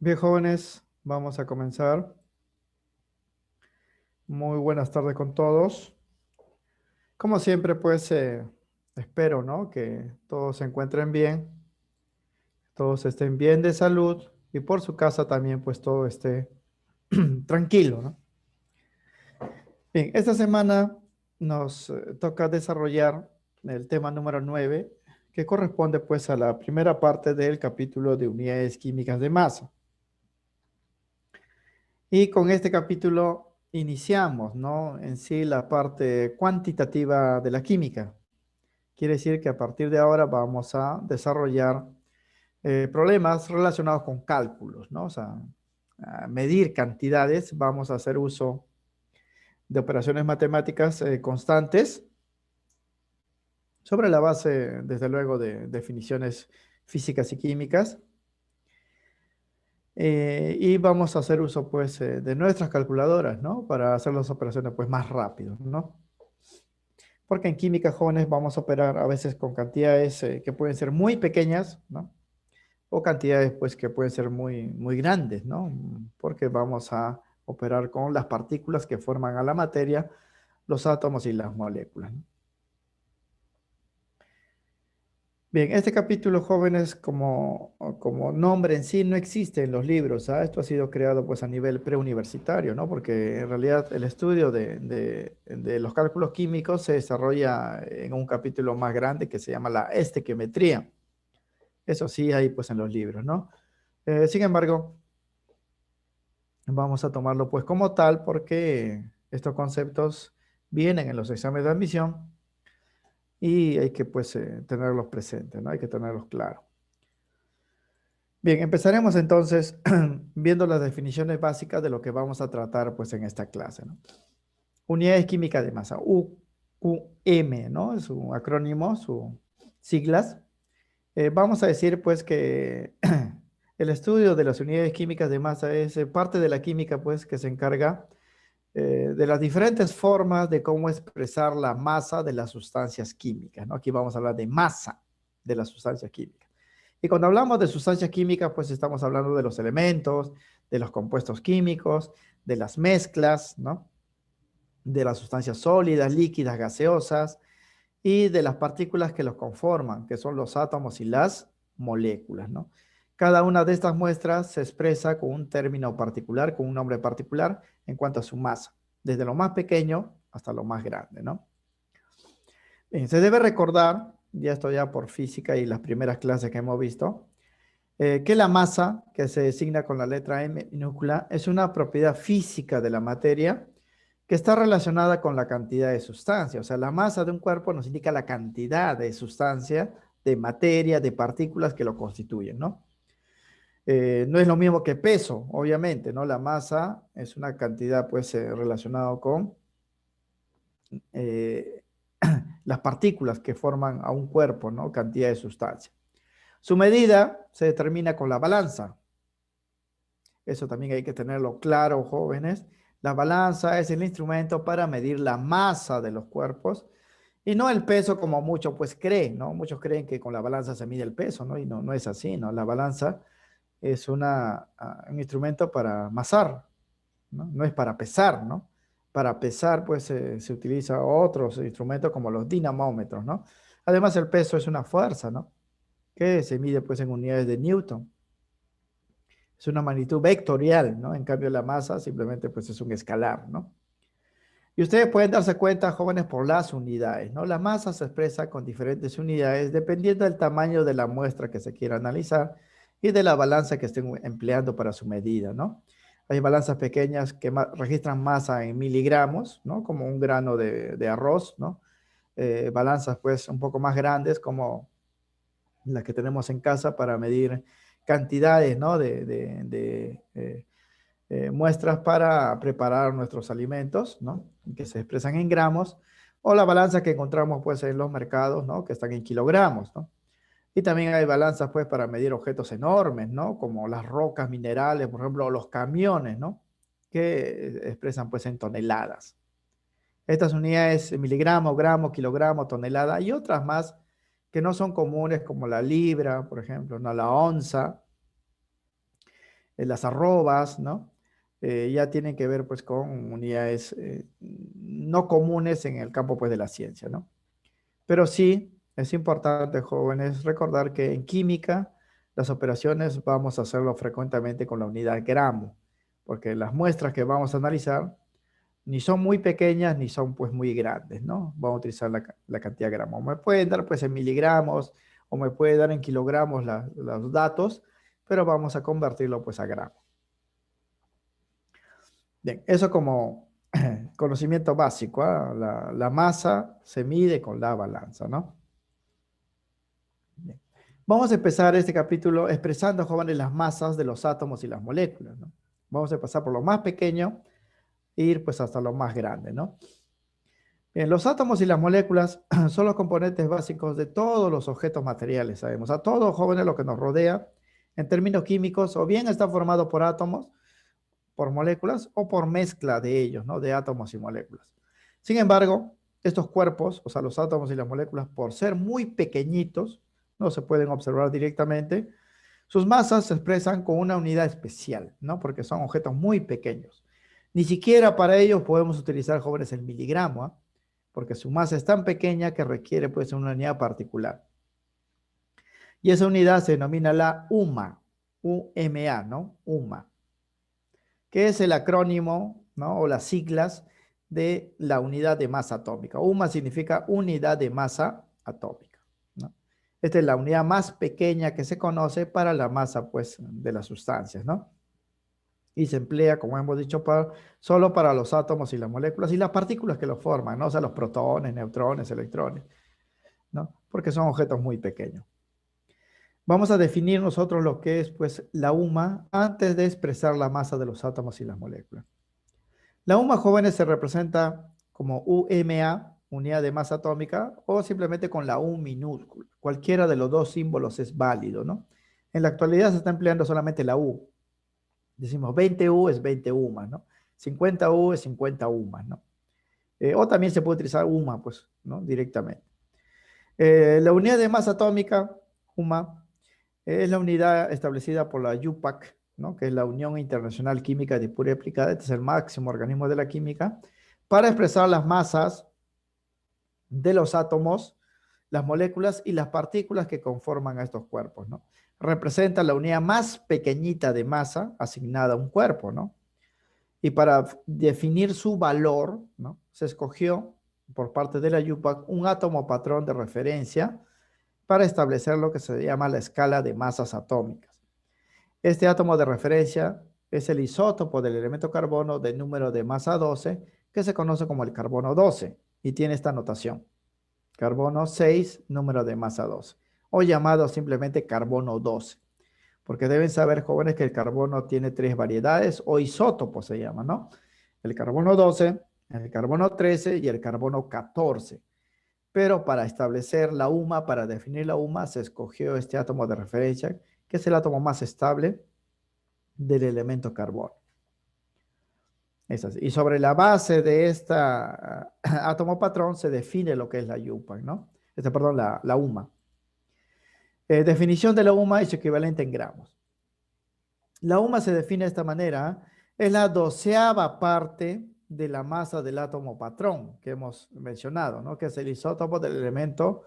Bien, jóvenes, vamos a comenzar. Muy buenas tardes con todos. Como siempre, pues espero, ¿no? Que todos se encuentren bien, todos estén bien de salud y por su casa también, pues todo esté tranquilo, ¿no? Bien, esta semana nos toca desarrollar el tema número 9, que corresponde pues a la primera parte del capítulo de unidades químicas de masa. Y con este capítulo iniciamos, ¿no? En sí la parte cuantitativa de la química. Quiere decir que a partir de ahora vamos a desarrollar problemas relacionados con cálculos, ¿no? O sea, a medir cantidades, vamos a hacer uso de operaciones matemáticas constantes sobre la base, desde luego, de definiciones físicas y químicas. Y vamos a hacer uso, pues, de nuestras calculadoras, ¿no? Para hacer las operaciones, pues, más rápido, ¿no? Porque en química, jóvenes, vamos a operar a veces con cantidades que pueden ser muy pequeñas, ¿no? O cantidades, pues, que pueden ser muy grandes, ¿no? Porque vamos a operar con las partículas que forman a la materia, los átomos y las moléculas, ¿no? Bien, este capítulo, jóvenes, como nombre en sí no existe en los libros, ¿ah? Esto ha sido creado pues a nivel preuniversitario, ¿no? Porque en realidad el estudio de los cálculos químicos se desarrolla en un capítulo más grande que se llama la estequiometría. Eso sí hay pues en los libros, ¿no? Sin embargo, vamos a tomarlo pues como tal porque estos conceptos vienen en los exámenes de admisión y hay que pues tenerlos presentes, ¿no? Hay que tenerlos claros. Bien, empezaremos entonces viendo las definiciones básicas de lo que vamos a tratar pues en esta clase, ¿no? Unidades químicas de masa, UQM, ¿no? Es un acrónimo, sus siglas. Vamos a decir pues que el estudio de las unidades químicas de masa es parte de la química pues que se encarga de las diferentes formas de cómo expresar la masa de las sustancias químicas, ¿no? Aquí vamos a hablar de masa de las sustancias químicas. Y cuando hablamos de sustancias químicas, pues estamos hablando de los elementos, de los compuestos químicos, de las mezclas, ¿no? De las sustancias sólidas, líquidas, gaseosas y de las partículas que los conforman, que son los átomos y las moléculas, ¿no? Cada una de estas muestras se expresa con un término particular, con un nombre particular en cuanto a su masa, desde lo más pequeño hasta lo más grande, ¿no? Bien, se debe recordar, ya esto ya por física y las primeras clases que hemos visto, que la masa, que se designa con la letra M minúscula, es una propiedad física de la materia que está relacionada con la cantidad de sustancia. O sea, la masa de un cuerpo nos indica la cantidad de sustancia, de materia, de partículas que lo constituyen, ¿no? No es lo mismo que peso, obviamente, ¿no? La masa es una cantidad, pues, relacionada con eh, las partículas que forman a un cuerpo, ¿no? Cantidad de sustancia. Su medida se determina con la balanza. Eso también hay que tenerlo claro, jóvenes. La balanza es el instrumento para medir la masa de los cuerpos y no el peso como muchos pues creen, ¿no? Muchos creen que con la balanza se mide el peso, ¿no? Y no, no es así, ¿no? La balanza es un instrumento para masar, ¿no? No es para pesar, ¿no? Para pesar pues se utiliza otros instrumentos como los dinamómetros, ¿no? Además el peso es una fuerza, ¿no? Que se mide pues en unidades de Newton. Es una magnitud vectorial, ¿no? En cambio, la masa simplemente pues es un escalar, ¿no? Y ustedes pueden darse cuenta, jóvenes, por las unidades, ¿no? La masa se expresa con diferentes unidades dependiendo del tamaño de la muestra que se quiera analizar y de la balanza que estén empleando para su medida, ¿no? Hay balanzas pequeñas que registran masa en miligramos, ¿no? Como un grano de arroz, ¿no? Balanzas pues un poco más grandes como las que tenemos en casa para medir cantidades, ¿no? Muestras para preparar nuestros alimentos, ¿no? Que se expresan en gramos, o la balanza que encontramos pues en los mercados, ¿no? Que están en kilogramos, ¿no? Y también hay balanzas pues para medir objetos enormes, ¿no? Como las rocas minerales, por ejemplo, o los camiones, ¿no? Que expresan pues en toneladas. Estas unidades, miligramo, gramo, kilogramo, tonelada y otras más que no son comunes como la libra, por ejemplo, no la onza, las arrobas, ¿no? Ya tienen que ver pues con unidades no comunes en el campo pues de la ciencia, ¿no? Pero sí es importante, jóvenes, recordar que en química las operaciones vamos a hacerlo frecuentemente con la unidad gramo, porque las muestras que vamos a analizar ni son muy pequeñas ni son pues muy grandes, ¿no? Vamos a utilizar la cantidad de gramos. Me pueden dar pues en miligramos o me puede dar en kilogramos los datos, pero vamos a convertirlo pues a gramos. Bien, eso como conocimiento básico, ¿ah? La masa se mide con la balanza, ¿no? Bien. Vamos a empezar este capítulo expresando, jóvenes, las masas de los átomos y las moléculas, ¿no? Vamos a pasar por lo más pequeño e ir pues hasta lo más grande, ¿no? Bien, los átomos y las moléculas son los componentes básicos de todos los objetos materiales, sabemos. A todo, jóvenes, lo que nos rodea en términos químicos o bien está formado por átomos, por moléculas o por mezcla de ellos, ¿no? De átomos y moléculas. Sin embargo, estos cuerpos, o sea, los átomos y las moléculas, por ser muy pequeñitos, no se pueden observar directamente. Sus masas se expresan con una unidad especial, ¿no? Porque son objetos muy pequeños. Ni siquiera para ellos podemos utilizar, jóvenes, el miligramo, ¿eh? Porque su masa es tan pequeña que requiere pues una unidad particular. Y esa unidad se denomina la UMA, UMA, ¿no? UMA, que es el acrónimo, ¿no? O las siglas de la unidad de masa atómica. UMA significa unidad de masa atómica, ¿no? Esta es la unidad más pequeña que se conoce para la masa, pues, de las sustancias, ¿no? Y se emplea, como hemos dicho, solo para los átomos y las moléculas y las partículas que los forman, ¿no? O sea, los protones, neutrones, electrones, ¿no? Porque son objetos muy pequeños. Vamos a definir nosotros lo que es, pues, la UMA antes de expresar la masa de los átomos y las moléculas. La UMA, jóvenes, se representa como UMA, unidad de masa atómica, o simplemente con la U minúscula. Cualquiera de los dos símbolos es válido, ¿no? En la actualidad se está empleando solamente la U. Decimos 20U es 20 UMA, ¿no? 50U es 50 UMA, ¿no? O también se puede utilizar UMA, pues, ¿no? Directamente. La unidad de masa atómica, UMA, es la unidad establecida por la UPAC, ¿no? Que es la Unión Internacional Química de Pura y Aplicada. Este es el máximo organismo de la química, para expresar las masas de los átomos, las moléculas y las partículas que conforman a estos cuerpos, ¿no? Representa la unidad más pequeñita de masa asignada a un cuerpo, ¿no? Y para definir su valor, ¿no? Se escogió por parte de la UPAC un átomo patrón de referencia para establecer lo que se llama la escala de masas atómicas. Este átomo de referencia es el isótopo del elemento carbono de número de masa 12, que se conoce como el carbono 12, y tiene esta notación: carbono 6, número de masa 12, o llamado simplemente carbono 12, porque deben saber, jóvenes, que el carbono tiene tres variedades, o isótopos se llama, ¿no? El carbono 12, el carbono 13 y el carbono 14. Pero para establecer la UMA, para definir la UMA, se escogió este átomo de referencia, que es el átomo más estable del elemento carbono. Es así. Y sobre la base de este átomo patrón se define lo que es la UPAC, ¿no? Perdón, la UMA. Definición de la UMA es equivalente en gramos. La UMA se define de esta manera: es la 12ª parte de la masa del átomo patrón que hemos mencionado, ¿no? Que es el isótopo del elemento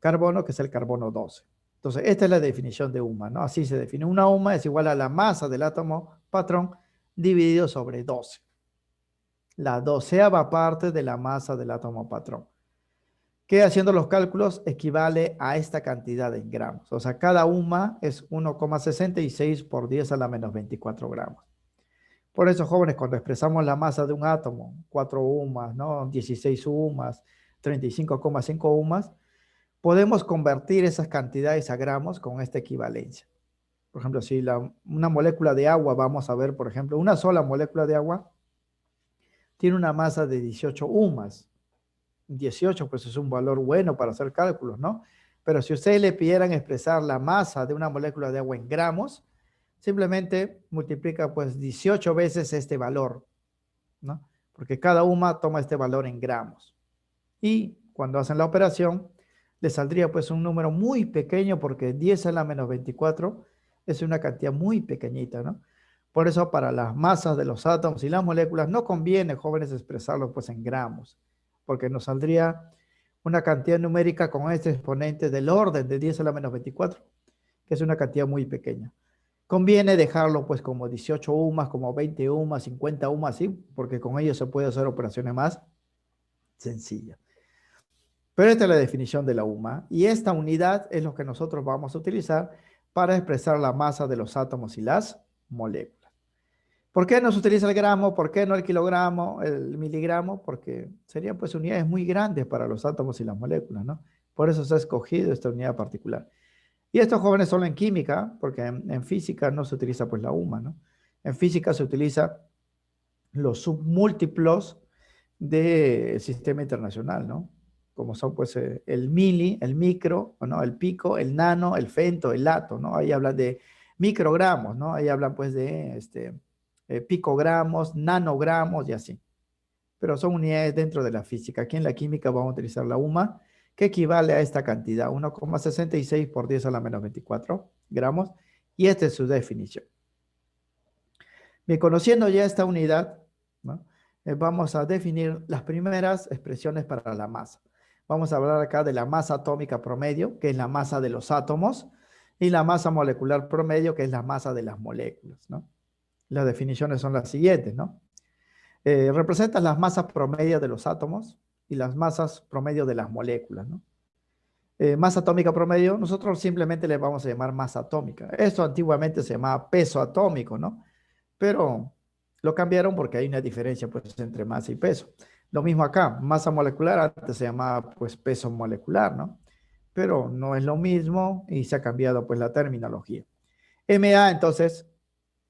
carbono, que es el carbono 12. Entonces, esta es la definición de UMA, ¿no? Así se define. Una UMA es igual a la masa del átomo patrón dividido sobre 12. La 12ª parte de la masa del átomo patrón, que, haciendo los cálculos, equivale a esta cantidad en gramos. O sea, cada UMA es 1,66 por 10 a la menos 24 gramos. Por eso, jóvenes, cuando expresamos la masa de un átomo, 4 UMAs, ¿no? 16 UMAs, 35,5 UMAs, podemos convertir esas cantidades a gramos con esta equivalencia. Por ejemplo, si una molécula de agua, vamos a ver, por ejemplo, una sola molécula de agua tiene una masa de 18 UMAs. 18, pues es un valor bueno para hacer cálculos, ¿no? Pero si ustedes le pidieran expresar la masa de una molécula de agua en gramos, simplemente multiplica pues 18 veces este valor, ¿no? Porque cada UMA toma este valor en gramos. Y cuando hacen la operación, le saldría pues un número muy pequeño, porque 10 a la menos 24 Es una cantidad muy pequeñita, ¿no? Por eso para las masas de los átomos y las moléculas no conviene, jóvenes, expresarlo pues en gramos, porque nos saldría una cantidad numérica con este exponente del orden de 10 a la menos 24, que es una cantidad muy pequeña. Conviene dejarlo pues como 18 UMAS, como 20 UMAS, 50 UMAS, ¿sí? Porque con ello se puede hacer operaciones más sencillas. Pero esta es la definición de la UMA y esta unidad es lo que nosotros vamos a utilizar para expresar la masa de los átomos y las moléculas. ¿Por qué no se utiliza el gramo? ¿Por qué no el kilogramo, el miligramo? Porque serían pues unidades muy grandes para los átomos y las moléculas, ¿no? Por eso se ha escogido esta unidad particular. Y estos jóvenes solo en química, porque en física no se utiliza pues la UMA, ¿no? En física se utiliza los submúltiplos del sistema internacional, ¿no? Como son pues el mili, el micro, ¿no? El pico, el nano, el femto, el ato, ¿no? Ahí hablan de microgramos, ¿no? Ahí hablan pues de picogramos, nanogramos y así. Pero son unidades dentro de la física. Aquí en la química vamos a utilizar la UMA, que equivale a esta cantidad, 1,66 por 10 a la menos 24 gramos, y esta es su definición. Bien, conociendo ya esta unidad, ¿no? Vamos a definir las primeras expresiones para la masa. Vamos a hablar acá de la masa atómica promedio, que es la masa de los átomos, y la masa molecular promedio, que es la masa de las moléculas, ¿no? Las definiciones son las siguientes, ¿no? Representan las masas promedio de los átomos y las masas promedio de las moléculas, ¿no? Masa atómica promedio, nosotros simplemente le vamos a llamar masa atómica. Esto antiguamente se llamaba peso atómico, ¿no? Pero lo cambiaron porque hay una diferencia pues entre masa y peso. Lo mismo acá, masa molecular antes se llamaba pues peso molecular, ¿no? Pero no es lo mismo y se ha cambiado pues la terminología. MA entonces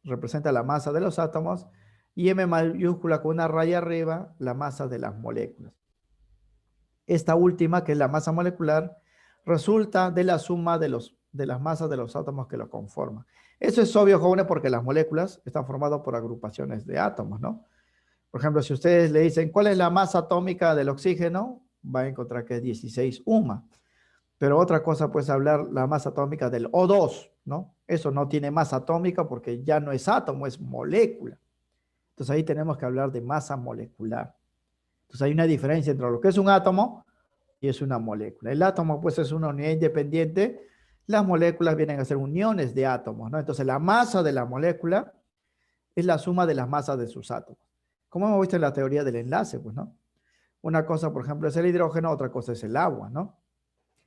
representa la masa de los átomos y M mayúscula con una raya arriba, la masa de las moléculas. Esta última, que es la masa molecular, resulta de la suma de las masas de los átomos que lo conforman. Eso es obvio, jóvenes, porque las moléculas están formadas por agrupaciones de átomos, ¿no? Por ejemplo, si ustedes le dicen, ¿cuál es la masa atómica del oxígeno? Va a encontrar que es 16 UMA. Pero otra cosa, pues, hablar la masa atómica del O2, ¿no? Eso no tiene masa atómica porque ya no es átomo, es molécula. Entonces ahí tenemos que hablar de masa molecular. Entonces hay una diferencia entre lo que es un átomo y es una molécula. El átomo, pues, es una unidad independiente. Las moléculas vienen a ser uniones de átomos, ¿no? Entonces la masa de la molécula es la suma de las masas de sus átomos. Como hemos visto en la teoría del enlace, pues, ¿no? Una cosa, por ejemplo, es el hidrógeno, otra cosa es el agua, ¿no?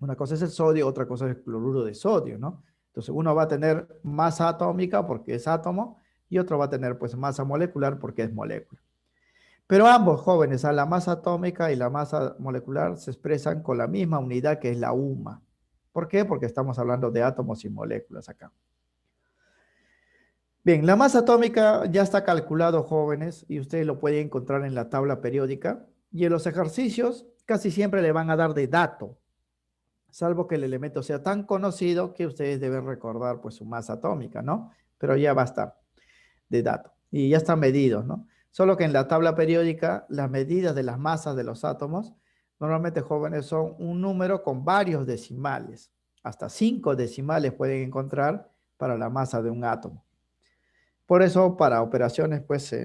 Una cosa es el sodio, otra cosa es el cloruro de sodio, ¿no? Entonces uno va a tener masa atómica porque es átomo y otro va a tener pues masa molecular porque es molécula. Pero ambos, jóvenes, a la masa atómica y la masa molecular se expresan con la misma unidad que es la UMA. ¿Por qué? Porque estamos hablando de átomos y moléculas acá. Bien, la masa atómica ya está calculado, jóvenes, y ustedes lo pueden encontrar en la tabla periódica. Y en los ejercicios casi siempre le van a dar de dato, salvo que el elemento sea tan conocido que ustedes deben recordar pues su masa atómica, ¿no? Pero ya va a estar de dato y ya están medidos, ¿no? Solo que en la tabla periódica las medidas de las masas de los átomos normalmente, jóvenes, son un número con varios decimales. Hasta 5 decimales pueden encontrar para la masa de un átomo. Por eso, para operaciones pues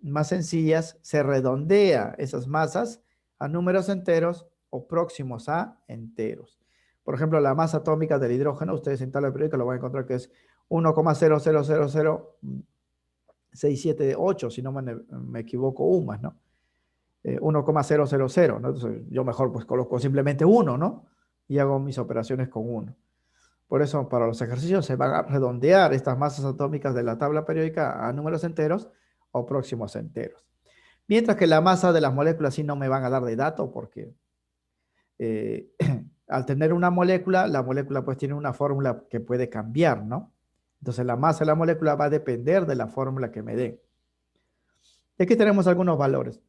más sencillas, se redondea esas masas a números enteros o próximos a enteros. Por ejemplo, la masa atómica del hidrógeno, ustedes en tabla periódica lo van a encontrar que es 1,0000678, si no me equivoco, UMAS, ¿no? 1,000, ¿no? Entonces, yo mejor pues coloco simplemente 1, ¿no? Y hago mis operaciones con 1. Por eso, para los ejercicios se van a redondear estas masas atómicas de la tabla periódica a números enteros o próximos enteros. Mientras que la masa de las moléculas sí no me van a dar de dato porque eh, al tener una molécula, la molécula pues tiene una fórmula que puede cambiar, ¿no? Entonces la masa de la molécula va a depender de la fórmula que me dé. Y aquí tenemos algunos valores.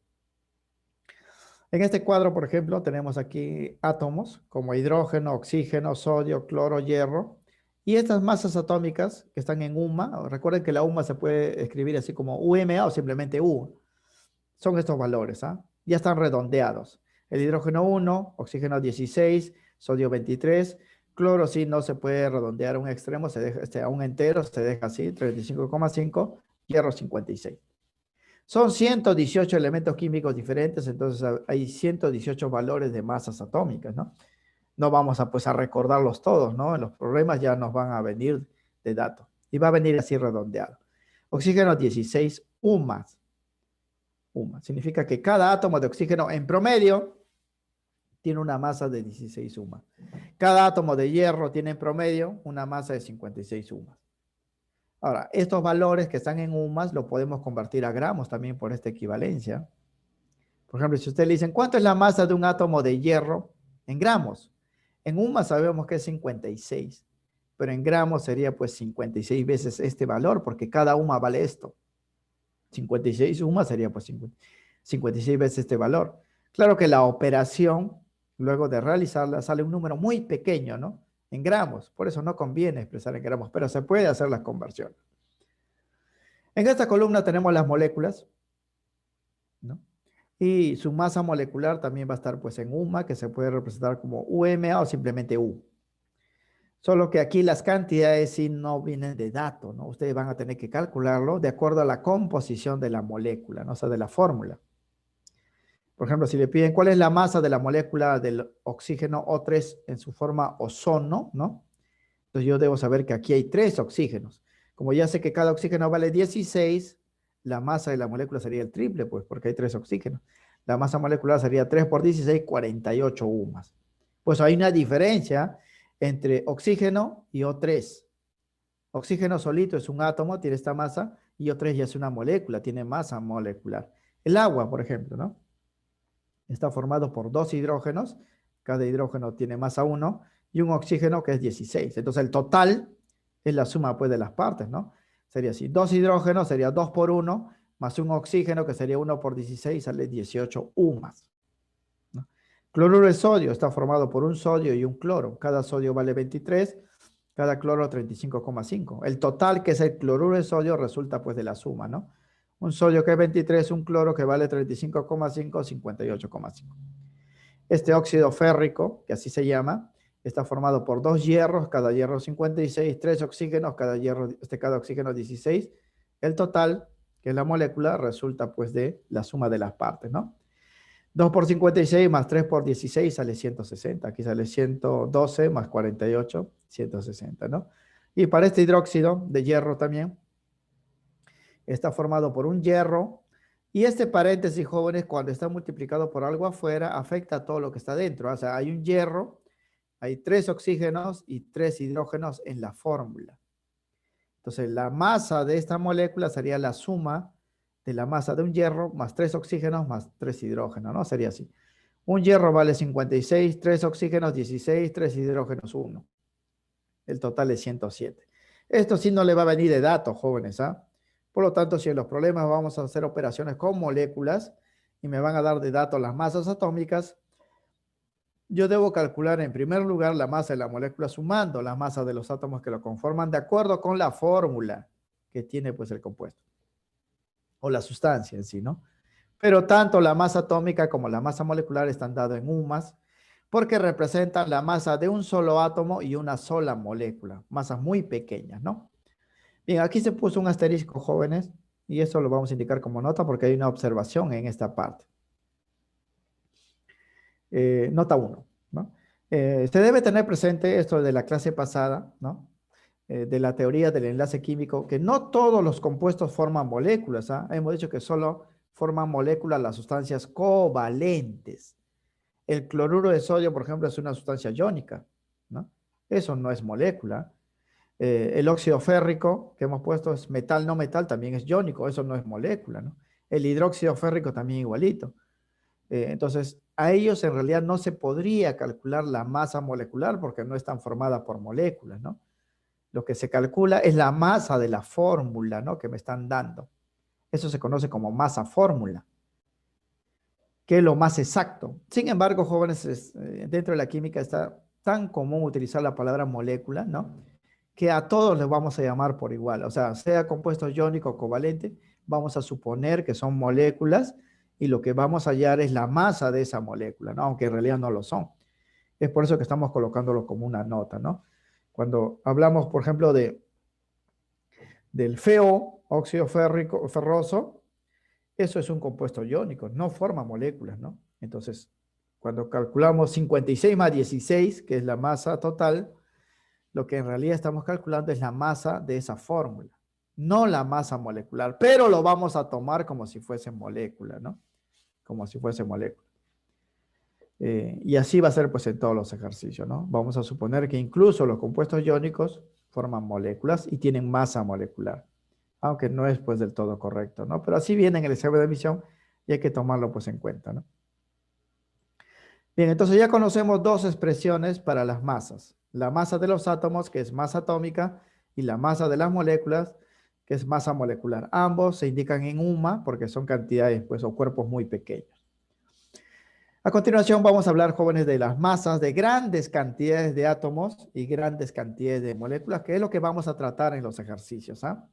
En este cuadro, por ejemplo, tenemos aquí átomos como hidrógeno, oxígeno, sodio, cloro, hierro. Y estas masas atómicas que están en UMA, recuerden que la UMA se puede escribir así como UMA o simplemente U. Son estos valores, ¿ah? Ya están redondeados. El hidrógeno 1, oxígeno 16, sodio 23, Cloro sí no se puede redondear a un extremo, se deja, a un entero, se deja así, 35,5, hierro 56. Son 118 elementos químicos diferentes, entonces hay 118 valores de masas atómicas, ¿no? No vamos a, pues, a recordarlos todos, ¿no? Los problemas ya nos van a venir de datos. Y va a venir así redondeado. Oxígeno 16 UMAS. UMAS. Significa que cada átomo de oxígeno en promedio tiene una masa de 16 UMAS. Cada átomo de hierro tiene en promedio una masa de 56 UMAS. Ahora, estos valores que están en UMAS lo podemos convertir a gramos también por esta equivalencia. Por ejemplo, si usted le dicen, ¿cuánto es la masa de un átomo de hierro en gramos? En UMAS sabemos que es 56, pero en gramos sería pues 56 veces este valor, porque cada UMA vale esto. 56 UMAS sería pues 56 veces este valor. Claro que la operación, luego de realizarla, sale un número muy pequeño, ¿no? En gramos, por eso no conviene expresar en gramos, pero se puede hacer la conversión. En esta columna tenemos las moléculas, ¿no? Y su masa molecular también va a estar pues en UMA, que se puede representar como UMA o simplemente U. Solo que aquí las cantidades sí no vienen de datos, ¿no? Ustedes van a tener que calcularlo de acuerdo a la composición de la molécula, ¿no? O sea, de la fórmula. Por ejemplo, si le piden cuál es la masa de la molécula del oxígeno O3 en su forma ozono, ¿no? Entonces yo debo saber que aquí hay 3 oxígenos. Como ya sé que cada oxígeno vale 16, la masa de la molécula sería el triple, pues, porque hay 3 oxígenos. La masa molecular sería 3 por 16, 48 UMAS. Pues hay una diferencia entre oxígeno y O3. Oxígeno solito es un átomo, tiene esta masa, y O3 ya es una molécula, tiene masa molecular. El agua, por ejemplo, ¿no? Está formado por 2 hidrógenos, cada hidrógeno tiene masa 1, y un oxígeno que es 16. Entonces el total es la suma pues de las partes, ¿no? Sería así, 2 hidrógenos sería 2 por 1, más un oxígeno que sería 1 por 16, sale 18 UMAS, ¿no? Cloruro de sodio está formado por un sodio y un cloro. Cada sodio vale 23, cada cloro 35,5. El total, que es el cloruro de sodio, resulta pues de la suma, ¿no? Un sodio que es 23, un cloro que vale 35,5, 58,5. Este óxido férrico, que así se llama, está formado por 2 hierros, cada hierro 56, 3 oxígenos, cada oxígeno 16. El total, que es la molécula, resulta pues de la suma de las partes, ¿no? 2 por 56 más 3 por 16 sale 160. Aquí sale 112 más 48, 160, ¿no? Y para este hidróxido de hierro también, está formado por un hierro. Y este paréntesis, jóvenes, cuando está multiplicado por algo afuera, afecta a todo lo que está dentro. O sea, hay un hierro, hay 3 oxígenos y 3 hidrógenos en la fórmula. Entonces, la masa de esta molécula sería la suma de la masa de un hierro más 3 oxígenos más 3 hidrógenos, ¿no? Sería así. Un hierro vale 56, 3 oxígenos 16, 3 hidrógenos 1. El total es 107. Esto sí no le va a venir de datos, jóvenes, ¿ah? Por lo tanto, si en los problemas vamos a hacer operaciones con moléculas y me van a dar de datos las masas atómicas, yo debo calcular en primer lugar la masa de la molécula sumando la masa de los átomos que lo conforman de acuerdo con la fórmula que tiene pues el compuesto o la sustancia en sí, ¿no? Pero tanto la masa atómica como la masa molecular están dadas en UMAS porque representan la masa de un solo átomo y una sola molécula, masas muy pequeñas, ¿no? Bien, aquí se puso un asterisco, jóvenes, y eso lo vamos a indicar como nota porque hay una observación en esta parte. Nota 1, ¿no? Se debe tener presente esto de la clase pasada, ¿no? De la teoría del enlace químico, que no todos los compuestos forman moléculas, ¿ah? Hemos dicho que solo forman moléculas las sustancias covalentes. El cloruro de sodio, por ejemplo, es una sustancia iónica, ¿no? Eso no es molécula. El óxido férrico que hemos puesto es metal, no metal, también es iónico, eso no es molécula, ¿no? El hidróxido férrico también igualito. Entonces, a ellos en realidad no se podría calcular la masa molecular porque no están formadas por moléculas, ¿no? Lo que se calcula es la masa de la fórmula, ¿no? Que me están dando. Eso se conoce como masa fórmula, que es lo más exacto. Sin embargo, jóvenes, dentro de la química está tan común utilizar la palabra molécula, ¿no? Que a todos les vamos a llamar por igual. O sea, sea compuesto iónico o covalente, vamos a suponer que son moléculas y lo que vamos a hallar es la masa de esa molécula, ¿no? Aunque en realidad no lo son. Es por eso que estamos colocándolo como una nota, ¿no? Cuando hablamos, por ejemplo, del FeO, óxido férrico, ferroso, eso es un compuesto iónico, no forma moléculas, ¿no? Entonces, cuando calculamos 56 más 16, que es la masa total, lo que en realidad estamos calculando es la masa de esa fórmula, no la masa molecular, pero lo vamos a tomar como si fuese molécula, ¿no? Como si fuese molécula. Y así va a ser pues en todos los ejercicios, ¿no? Vamos a suponer que incluso los compuestos iónicos forman moléculas y tienen masa molecular, aunque no es pues del todo correcto, ¿no? Pero así viene en el examen de admisión y hay que tomarlo pues en cuenta, ¿no? Bien, entonces ya conocemos dos expresiones para las masas. La masa de los átomos, que es masa atómica, y la masa de las moléculas, que es masa molecular. Ambos se indican en UMA porque son cantidades pues o cuerpos muy pequeños. A continuación vamos a hablar, jóvenes, de las masas de grandes cantidades de átomos y grandes cantidades de moléculas, que es lo que vamos a tratar en los ejercicios, ¿ah?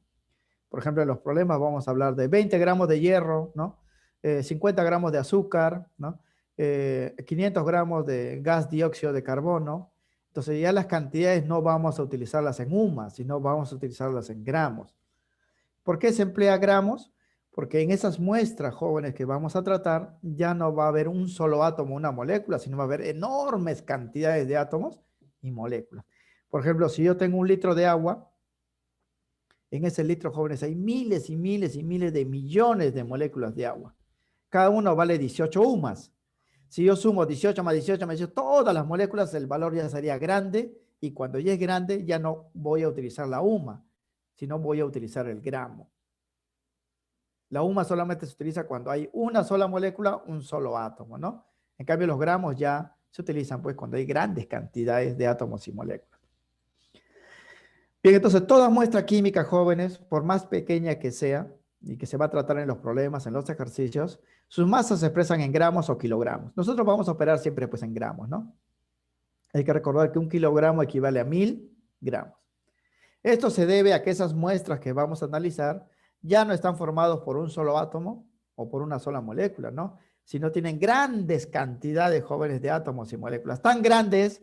Por ejemplo, en los problemas vamos a hablar de 20 gramos de hierro, ¿no? 50 gramos de azúcar, ¿no? 500 gramos de gas dióxido de carbono. Entonces ya las cantidades no vamos a utilizarlas en UMA, sino vamos a utilizarlas en gramos. ¿Por qué se emplea gramos? Porque en esas muestras jóvenes que vamos a tratar, ya no va a haber un solo átomo, una molécula, sino va a haber enormes cantidades de átomos y moléculas. Por ejemplo, si yo tengo un litro de agua, en ese litro, jóvenes, hay miles y miles y miles de millones de moléculas de agua. Cada uno vale 18 UMAS. Si yo sumo 18 más 18 más 18, todas las moléculas, el valor ya sería grande, y cuando ya es grande, ya no voy a utilizar la UMA, sino voy a utilizar el gramo. La UMA solamente se utiliza cuando hay una sola molécula, un solo átomo, ¿no? En cambio, los gramos ya se utilizan pues cuando hay grandes cantidades de átomos y moléculas. Bien, entonces toda muestra química, jóvenes, por más pequeña que sea, y que se va a tratar en los problemas, en los ejercicios, sus masas se expresan en gramos o kilogramos. Nosotros vamos a operar siempre pues en gramos, ¿no? Hay que recordar que un kilogramo equivale a 1000 gramos. Esto se debe a que esas muestras que vamos a analizar ya no están formados por un solo átomo o por una sola molécula, ¿no? Sino tienen grandes cantidades, jóvenes, de átomos y moléculas, tan grandes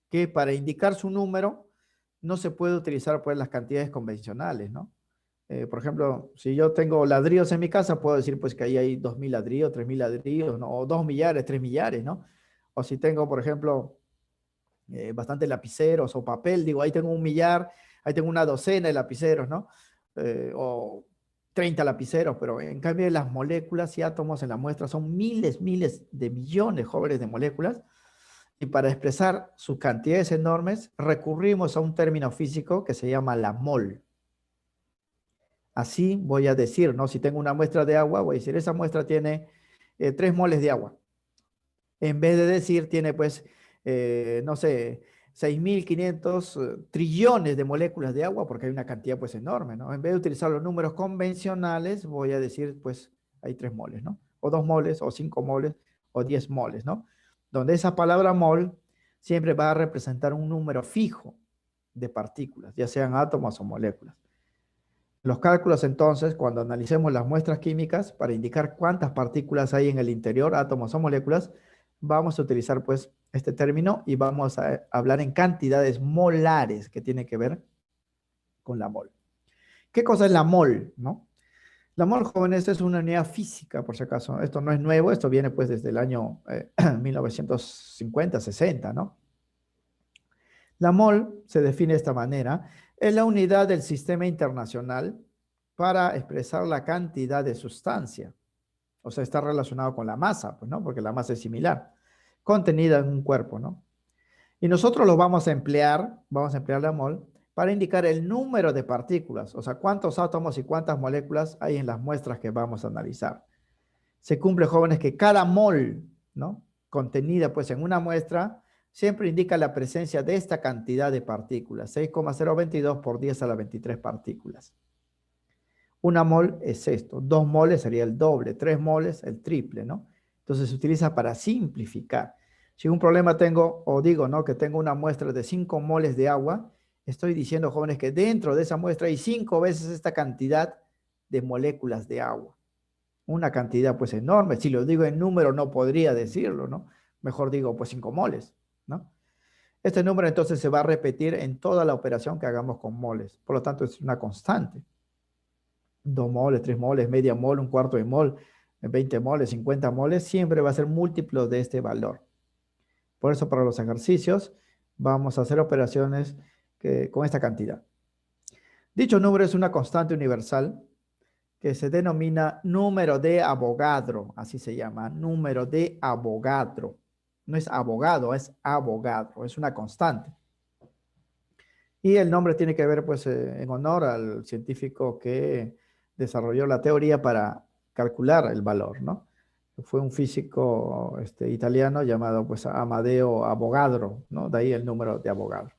que para indicar su número no se puede utilizar pues las cantidades convencionales, ¿no? Por ejemplo, si yo tengo ladrillos en mi casa, puedo decir pues que ahí hay 2000 ladrillos, 3000 ladrillos, ¿no? O 2 millares, 3 millares, ¿no? O si tengo, por ejemplo, bastantes lapiceros o papel, digo, ahí tengo un millar, ahí tengo una docena de lapiceros, ¿no? O 30 lapiceros, pero en cambio las moléculas y átomos en la muestra son miles, miles de millones, jóvenes, de moléculas, y para expresar sus cantidades enormes recurrimos a un término físico que se llama la mol. Así voy a decir, ¿no? Si tengo una muestra de agua, voy a decir, esa muestra tiene 3 moles de agua. En vez de decir, tiene pues, no sé, 6.500 trillones de moléculas de agua, porque hay una cantidad pues enorme, ¿no? En vez de utilizar los números convencionales, voy a decir, pues, hay 3 moles, ¿no? O 2 moles, o 5 moles, o 10 moles, ¿no? Donde esa palabra mol siempre va a representar un número fijo de partículas, ya sean átomos o moléculas. Los cálculos, entonces, cuando analicemos las muestras químicas para indicar cuántas partículas hay en el interior, átomos o moléculas, vamos a utilizar pues este término y vamos a hablar en cantidades molares, que tiene que ver con la mol. ¿Qué cosa es la mol, no? La mol, jóvenes, es una unidad física, por si acaso. Esto no es nuevo, esto viene pues desde el año 1950, 60, ¿no? La mol se define de esta manera: es la unidad del sistema internacional para expresar la cantidad de sustancia. O sea, está relacionado con la masa, pues, ¿no? Porque la masa es similar, contenida en un cuerpo, ¿no? Y nosotros lo vamos a emplear la mol, para indicar el número de partículas, o sea, cuántos átomos y cuántas moléculas hay en las muestras que vamos a analizar. Se cumple, jóvenes, que cada mol, ¿no?, contenida pues en una muestra, siempre indica la presencia de esta cantidad de partículas, 6,022 por 10 a la 23 partículas. Una mol es esto, 2 moles sería el doble, 3 moles el triple, ¿no? Entonces se utiliza para simplificar. Si un problema tengo, o digo, ¿no?, que tengo una muestra de 5 moles de agua, estoy diciendo, jóvenes, que dentro de esa muestra hay 5 veces esta cantidad de moléculas de agua. Una cantidad pues enorme. Si lo digo en número no podría decirlo, ¿no? Mejor digo, pues 5 moles, ¿no? Este número entonces se va a repetir en toda la operación que hagamos con moles. Por lo tanto, es una constante. 2 moles, 3 moles, media mol, un cuarto de mol, 20 moles, 50 moles, siempre va a ser múltiplo de este valor. Por eso para los ejercicios vamos a hacer operaciones con esta cantidad. Dicho número es una constante universal que se denomina número de Avogadro, así se llama, número de Avogadro. No es abogado, es Avogadro, es una constante. Y el nombre tiene que ver, pues, en honor al científico que desarrolló la teoría para calcular el valor, ¿no? Fue un físico italiano llamado, pues, Amadeo Avogadro, ¿no? De ahí el número de Avogadro.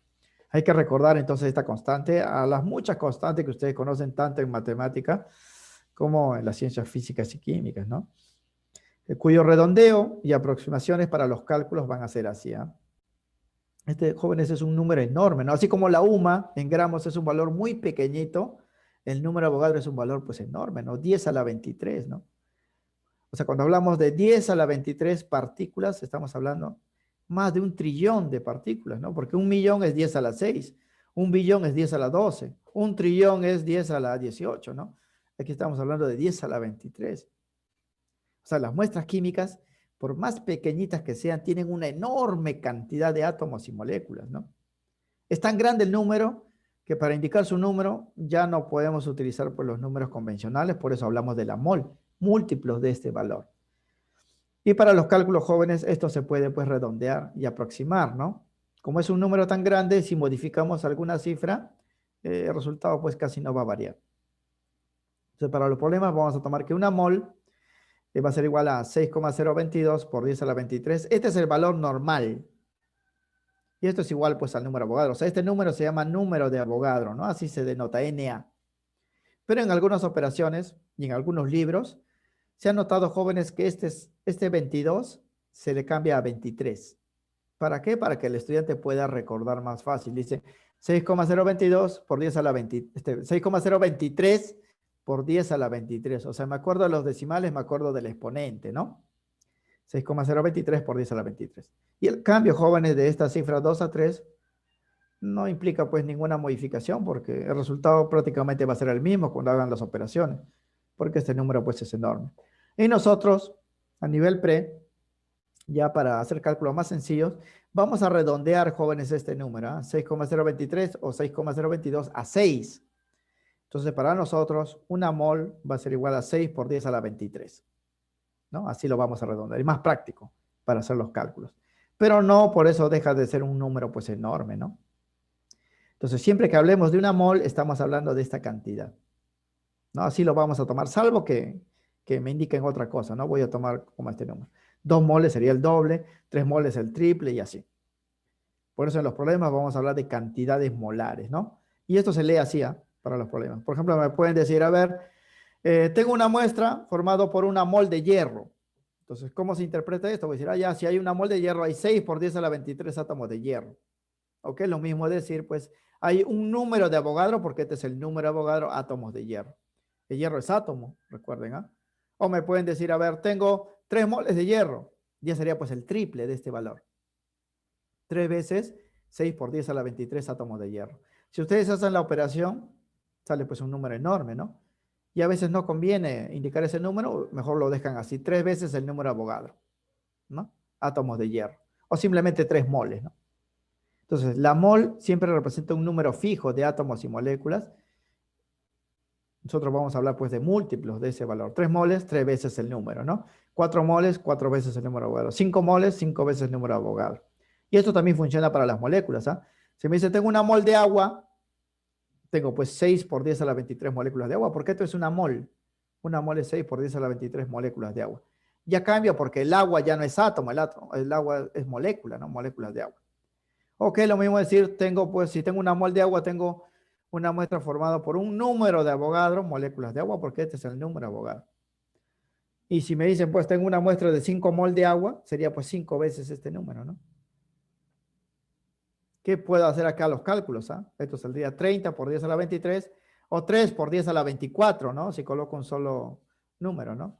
Hay que recordar entonces esta constante a las muchas constantes que ustedes conocen tanto en matemática como en las ciencias físicas y químicas, ¿no? Cuyo redondeo y aproximaciones para los cálculos van a ser así, ¿eh? Jóvenes, es un número enorme, ¿no? Así como la UMA en gramos es un valor muy pequeñito, el número de Avogadro es un valor pues enorme, ¿no? 10 a la 23, ¿no? O sea, cuando hablamos de 10 a la 23 partículas, estamos hablando más de 1 trillón de partículas, ¿no? Porque 1 millón es 10 a la 6, 1 billón es 10 a la 12, 1 trillón es 10 a la 18, ¿no? Aquí estamos hablando de 10 a la 23. O sea, las muestras químicas, por más pequeñitas que sean, tienen una enorme cantidad de átomos y moléculas, ¿no? Es tan grande el número que para indicar su número ya no podemos utilizar pues, los números convencionales, por eso hablamos de la mol, múltiplos de este valor. Y para los cálculos jóvenes esto se puede pues redondear y aproximar, ¿no? Como es un número tan grande, si modificamos alguna cifra, el resultado pues casi no va a variar. Entonces para los problemas vamos a tomar que una mol va a ser igual a 6,022 por 10 a la 23. Este es el valor normal. Y esto es igual pues al número de Avogadro. O sea, este número se llama número de Avogadro, ¿no? Así se denota, Na. Pero en algunas operaciones y en algunos libros se han notado, jóvenes, que este 22 se le cambia a 23. ¿Para qué? Para que el estudiante pueda recordar más fácil. Dice 6,022 por 10 a la 20, 6,023 por 10 a la 23. O sea, me acuerdo de los decimales, me acuerdo del exponente, ¿no? 6,023 por 10 a la 23. Y el cambio, jóvenes, de esta cifra 2 a 3 no implica pues ninguna modificación porque el resultado prácticamente va a ser el mismo cuando hagan las operaciones, porque este número pues es enorme. Y nosotros, a nivel pre, ya para hacer cálculos más sencillos, vamos a redondear, jóvenes, este número, 6,023 o 6,022 a 6. Entonces, para nosotros, una mol va a ser igual a 6 por 10 a la 23. ¿No? Así lo vamos a redondear. Es más práctico para hacer los cálculos. Pero no por eso deja de ser un número pues enorme, ¿no? Entonces, siempre que hablemos de una mol, estamos hablando de esta cantidad, ¿no? Así lo vamos a tomar, salvo que me indiquen otra cosa, ¿no? Voy a tomar como este número. 2 moles sería el doble, 3 moles el triple y así. Por eso en los problemas vamos a hablar de cantidades molares, ¿no? Y esto se lee así, ¿eh? Para los problemas. Por ejemplo, me pueden decir, a ver, tengo una muestra formada por una mol de hierro. Entonces, ¿cómo se interpreta esto? Voy a decir, ya, si hay una mol de hierro, hay 6 por 10 a la 23 átomos de hierro. ¿Ok? Lo mismo decir, pues, hay un número de Avogadro, porque este es el número de Avogadro, átomos de hierro. El hierro es átomo, recuerden, ¿ah? O me pueden decir, a ver, tengo 3 moles de hierro. Ya sería, pues, el triple de este valor. 3 veces 6 por 10 a la 23 átomos de hierro. Si ustedes hacen la operación, sale, pues, un número enorme, ¿no? Y a veces no conviene indicar ese número, mejor lo dejan así, 3 veces el número de Avogadro, ¿no? Átomos de hierro. O simplemente 3 moles, ¿no? Entonces, la mol siempre representa un número fijo de átomos y moléculas. Nosotros vamos a hablar pues de múltiplos de ese valor. 3 moles, 3 veces el número, ¿no? 4 moles, 4 veces el número de Avogadro. 5 moles, 5 veces el número de Avogadro. Y esto también funciona para las moléculas, ¿ah? Si me dice, tengo una mol de agua, tengo pues 6 por 10 a la 23 moléculas de agua, porque esto es una mol. Una mol es 6 por 10 a la 23 moléculas de agua. Ya cambia porque el agua ya no es átomo, el agua es molécula, ¿no? Moléculas de agua. Ok, lo mismo decir, tengo pues, si tengo una mol de agua, tengo una muestra formada por un número de Avogadro, moléculas de agua, porque este es el número de Avogadro. Y si me dicen, pues tengo una muestra de 5 mol de agua, sería pues 5 veces este número, ¿no? ¿Qué puedo hacer acá los cálculos? Esto saldría 30 por 10 a la 23 o 3 por 10 a la 24, ¿no? Si coloco un solo número, ¿no?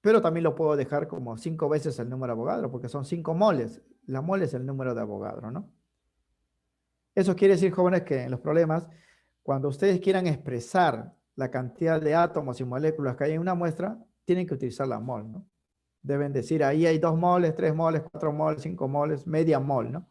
Pero también lo puedo dejar como 5 veces el número de Avogadro, porque son 5 moles. La mol es el número de Avogadro, ¿no? Eso quiere decir, jóvenes, que en los problemas, cuando ustedes quieran expresar la cantidad de átomos y moléculas que hay en una muestra, tienen que utilizar la mol, ¿no? Deben decir, ahí hay 2 moles, 3 moles, 4 moles, 5 moles, media mol, ¿no?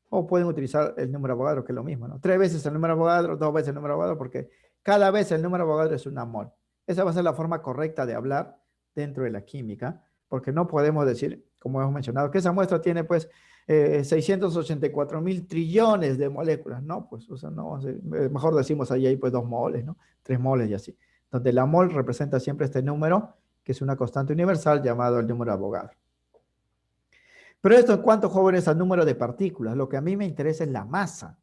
O pueden utilizar el número de Avogadro, que es lo mismo, ¿no? 3 veces el número de Avogadro, 2 veces el número de Avogadro, porque cada vez el número de Avogadro es una mol. Esa va a ser la forma correcta de hablar dentro de la química, porque no podemos decir, como hemos mencionado, que esa muestra tiene, pues, 684.000 trillones de moléculas. No, pues, o sea, no, mejor decimos ahí hay pues 2 moles, ¿no? 3 moles y así. Donde la mol representa siempre este número, que es una constante universal llamado el número de Avogadro. Pero esto en cuanto, jóvenes, al número de partículas. Lo que a mí me interesa es la masa.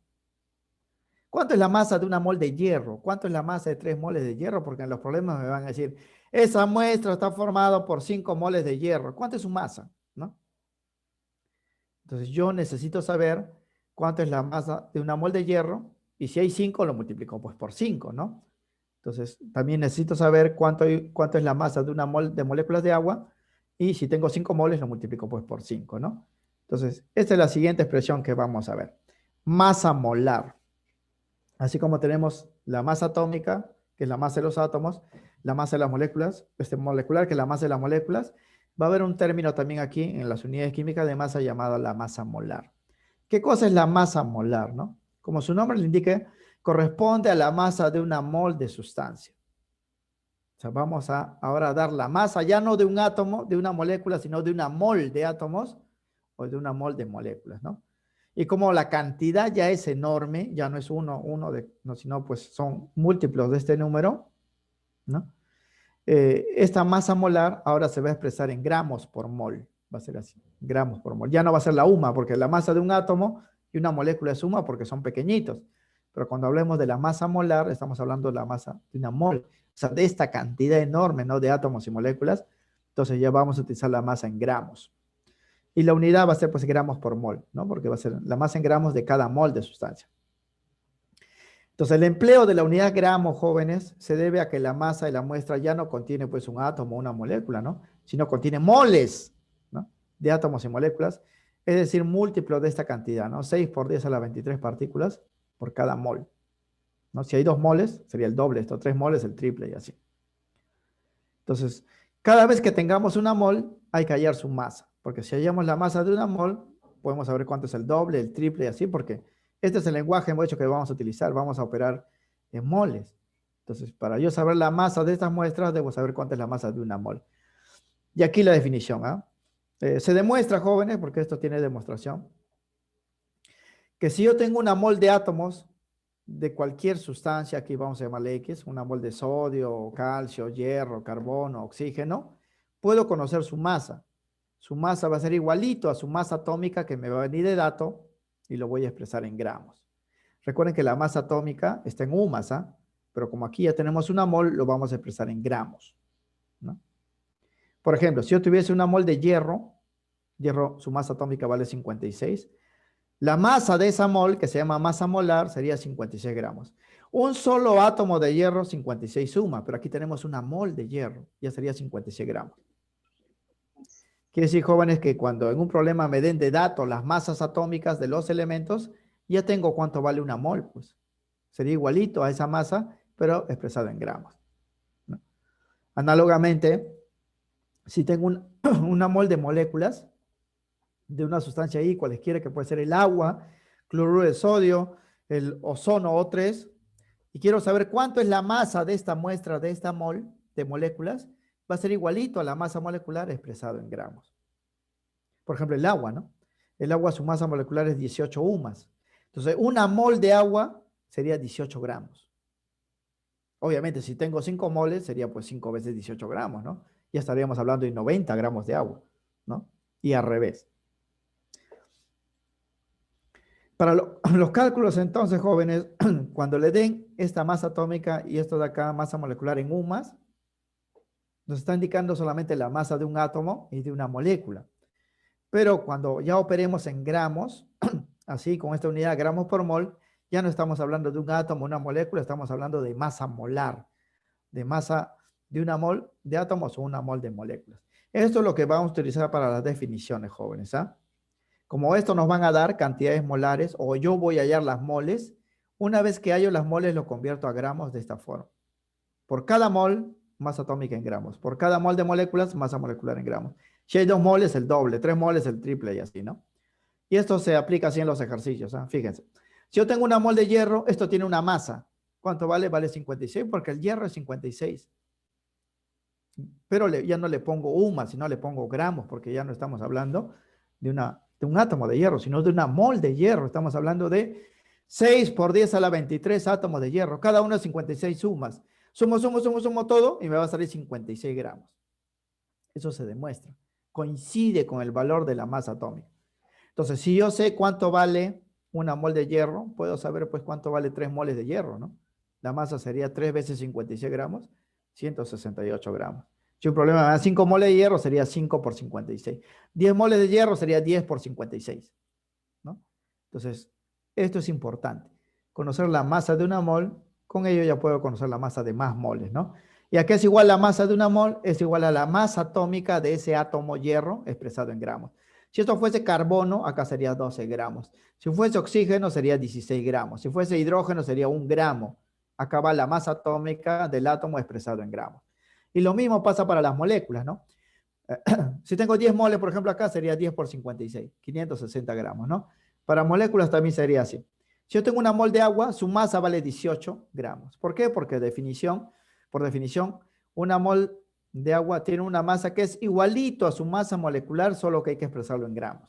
¿Cuánto es la masa de una mol de hierro? ¿Cuánto es la masa de 3 moles de hierro? Porque en los problemas me van a decir, esa muestra está formada por 5 moles de hierro. ¿Cuánto es su masa? ¿No? Entonces yo necesito saber cuánto es la masa de una mol de hierro, y si hay 5 lo multiplico pues por 5, ¿no? Entonces también necesito saber cuánto es la masa de una mol de moléculas de agua, y si tengo 5 moles lo multiplico pues por 5, ¿no? Entonces esta es la siguiente expresión que vamos a ver. Masa molar. Así como tenemos la masa atómica, que es la masa de los átomos, la masa de las moléculas, molecular, que es la masa de las moléculas, va a haber un término también aquí en las unidades químicas de masa llamado la masa molar. ¿Qué cosa es la masa molar, no? Como su nombre le indica, corresponde a la masa de una mol de sustancia. O sea, vamos a ahora dar la masa ya no de un átomo, de una molécula, sino de una mol de átomos o de una mol de moléculas, ¿no? Y como la cantidad ya es enorme, ya no es no, sino pues son múltiplos de este número, ¿no? Esta masa molar ahora se va a expresar en gramos por mol. Va a ser así, gramos por mol. Ya no va a ser la UMA, porque la masa de un átomo y una molécula es UMA porque son pequeñitos. Pero cuando hablemos de la masa molar, estamos hablando de la masa de una mol. O sea, de esta cantidad enorme, ¿no? De átomos y moléculas. Entonces ya vamos a utilizar la masa en gramos. Y la unidad va a ser pues gramos por mol, ¿no? Porque va a ser la masa en gramos de cada mol de sustancia. Entonces el empleo de la unidad gramos, jóvenes, se debe a que la masa de la muestra ya no contiene pues un átomo o una molécula, ¿no? Sino contiene moles, ¿no? De átomos y moléculas, es decir, múltiplo de esta cantidad, ¿no? 6 por 10 a la 23 partículas por cada mol, ¿no? Si hay 2 moles, sería el doble esto, 3 moles, el triple y así. Entonces, cada vez que tengamos una mol, hay que hallar su masa, porque si hallamos la masa de una mol, podemos saber cuánto es el doble, el triple y así, porque este es el lenguaje, hemos dicho, que vamos a utilizar, vamos a operar en moles. Entonces, para yo saber la masa de estas muestras, debo saber cuánta es la masa de una mol. Y aquí la definición, ¿ah? Se demuestra, jóvenes, porque esto tiene demostración, que si yo tengo una mol de átomos de cualquier sustancia, aquí vamos a llamarle X, una mol de sodio, calcio, hierro, carbono, oxígeno, puedo conocer su masa. Su masa va a ser igualito a su masa atómica que me va a venir de dato y lo voy a expresar en gramos. Recuerden que la masa atómica está en U masa, pero como aquí ya tenemos una mol, lo vamos a expresar en gramos, ¿no? Por ejemplo, si yo tuviese una mol de hierro, su masa atómica vale 56. La masa de esa mol, que se llama masa molar, sería 56 gramos. Un solo átomo de hierro, 56 suma, pero aquí tenemos una mol de hierro, ya sería 56 gramos. Quiere decir, jóvenes, que cuando en un problema me den de datos las masas atómicas de los elementos, ya tengo cuánto vale una mol, pues. Sería igualito a esa masa, pero expresado en gramos, ¿no? Análogamente, si tengo una mol de moléculas de una sustancia ahí, cualesquiera, que puede ser el agua, cloruro de sodio, el ozono O3, y quiero saber cuánto es la masa de esta muestra, de esta mol de moléculas, va a ser igualito a la masa molecular expresado en gramos. Por ejemplo, el agua, ¿no? El agua, su masa molecular es 18 UMAS. Entonces, una mol de agua sería 18 gramos. Obviamente, si tengo 5 moles, sería pues 5 veces 18 gramos, ¿no? Ya estaríamos hablando de 90 gramos de agua, ¿no? Y al revés. Para los cálculos, entonces, jóvenes, cuando le den esta masa atómica y esto de acá, masa molecular en UMAS, nos está indicando solamente la masa de un átomo y de una molécula. Pero cuando ya operemos en gramos, así con esta unidad gramos por mol, ya no estamos hablando de un átomo, una molécula, estamos hablando de masa molar, de masa de una mol de átomos o una mol de moléculas. Esto es lo que vamos a utilizar para las definiciones, jóvenes, ¿ah? Como esto nos van a dar cantidades molares, o yo voy a hallar las moles, una vez que hallo las moles, lo convierto a gramos de esta forma. Por cada mol, masa atómica en gramos. Por cada mol de moléculas, masa molecular en gramos. Si hay 2 moles, el doble. 3 moles, el triple y así, ¿no? Y esto se aplica así en los ejercicios, ¿eh? Fíjense. Si yo tengo una mol de hierro, esto tiene una masa. ¿Cuánto vale? Vale 56 porque el hierro es 56. Pero ya no le pongo UMA, sino le pongo gramos, porque ya no estamos hablando de un átomo de hierro, sino de una mol de hierro. Estamos hablando de 6 por 10 a la 23 átomos de hierro. Cada uno es 56 sumas. Sumo todo y me va a salir 56 gramos. Eso se demuestra. Coincide con el valor de la masa atómica. Entonces, si yo sé cuánto vale una mol de hierro, puedo saber pues cuánto vale 3 moles de hierro, ¿no? La masa sería 3 veces 56 gramos, 168 gramos. Si un problema me da 5 moles de hierro, sería 5 por 56. 10 moles de hierro sería 10 por 56, ¿no? Entonces, esto es importante. Conocer la masa de una mol, con ello ya puedo conocer la masa de más moles, ¿no? ¿Y a qué es igual la masa de una mol? Es igual a la masa atómica de ese átomo hierro expresado en gramos. Si esto fuese carbono, acá sería 12 gramos. Si fuese oxígeno, sería 16 gramos. Si fuese hidrógeno, sería 1 gramo. Acá va la masa atómica del átomo expresado en gramos. Y lo mismo pasa para las moléculas, ¿no? Si tengo 10 moles, por ejemplo, acá sería 10 por 56, 560 gramos, ¿no? Para moléculas también sería así. Si yo tengo una mol de agua, su masa vale 18 gramos. ¿Por qué? Porque por definición, una mol de agua tiene una masa que es igualito a su masa molecular, solo que hay que expresarlo en gramos.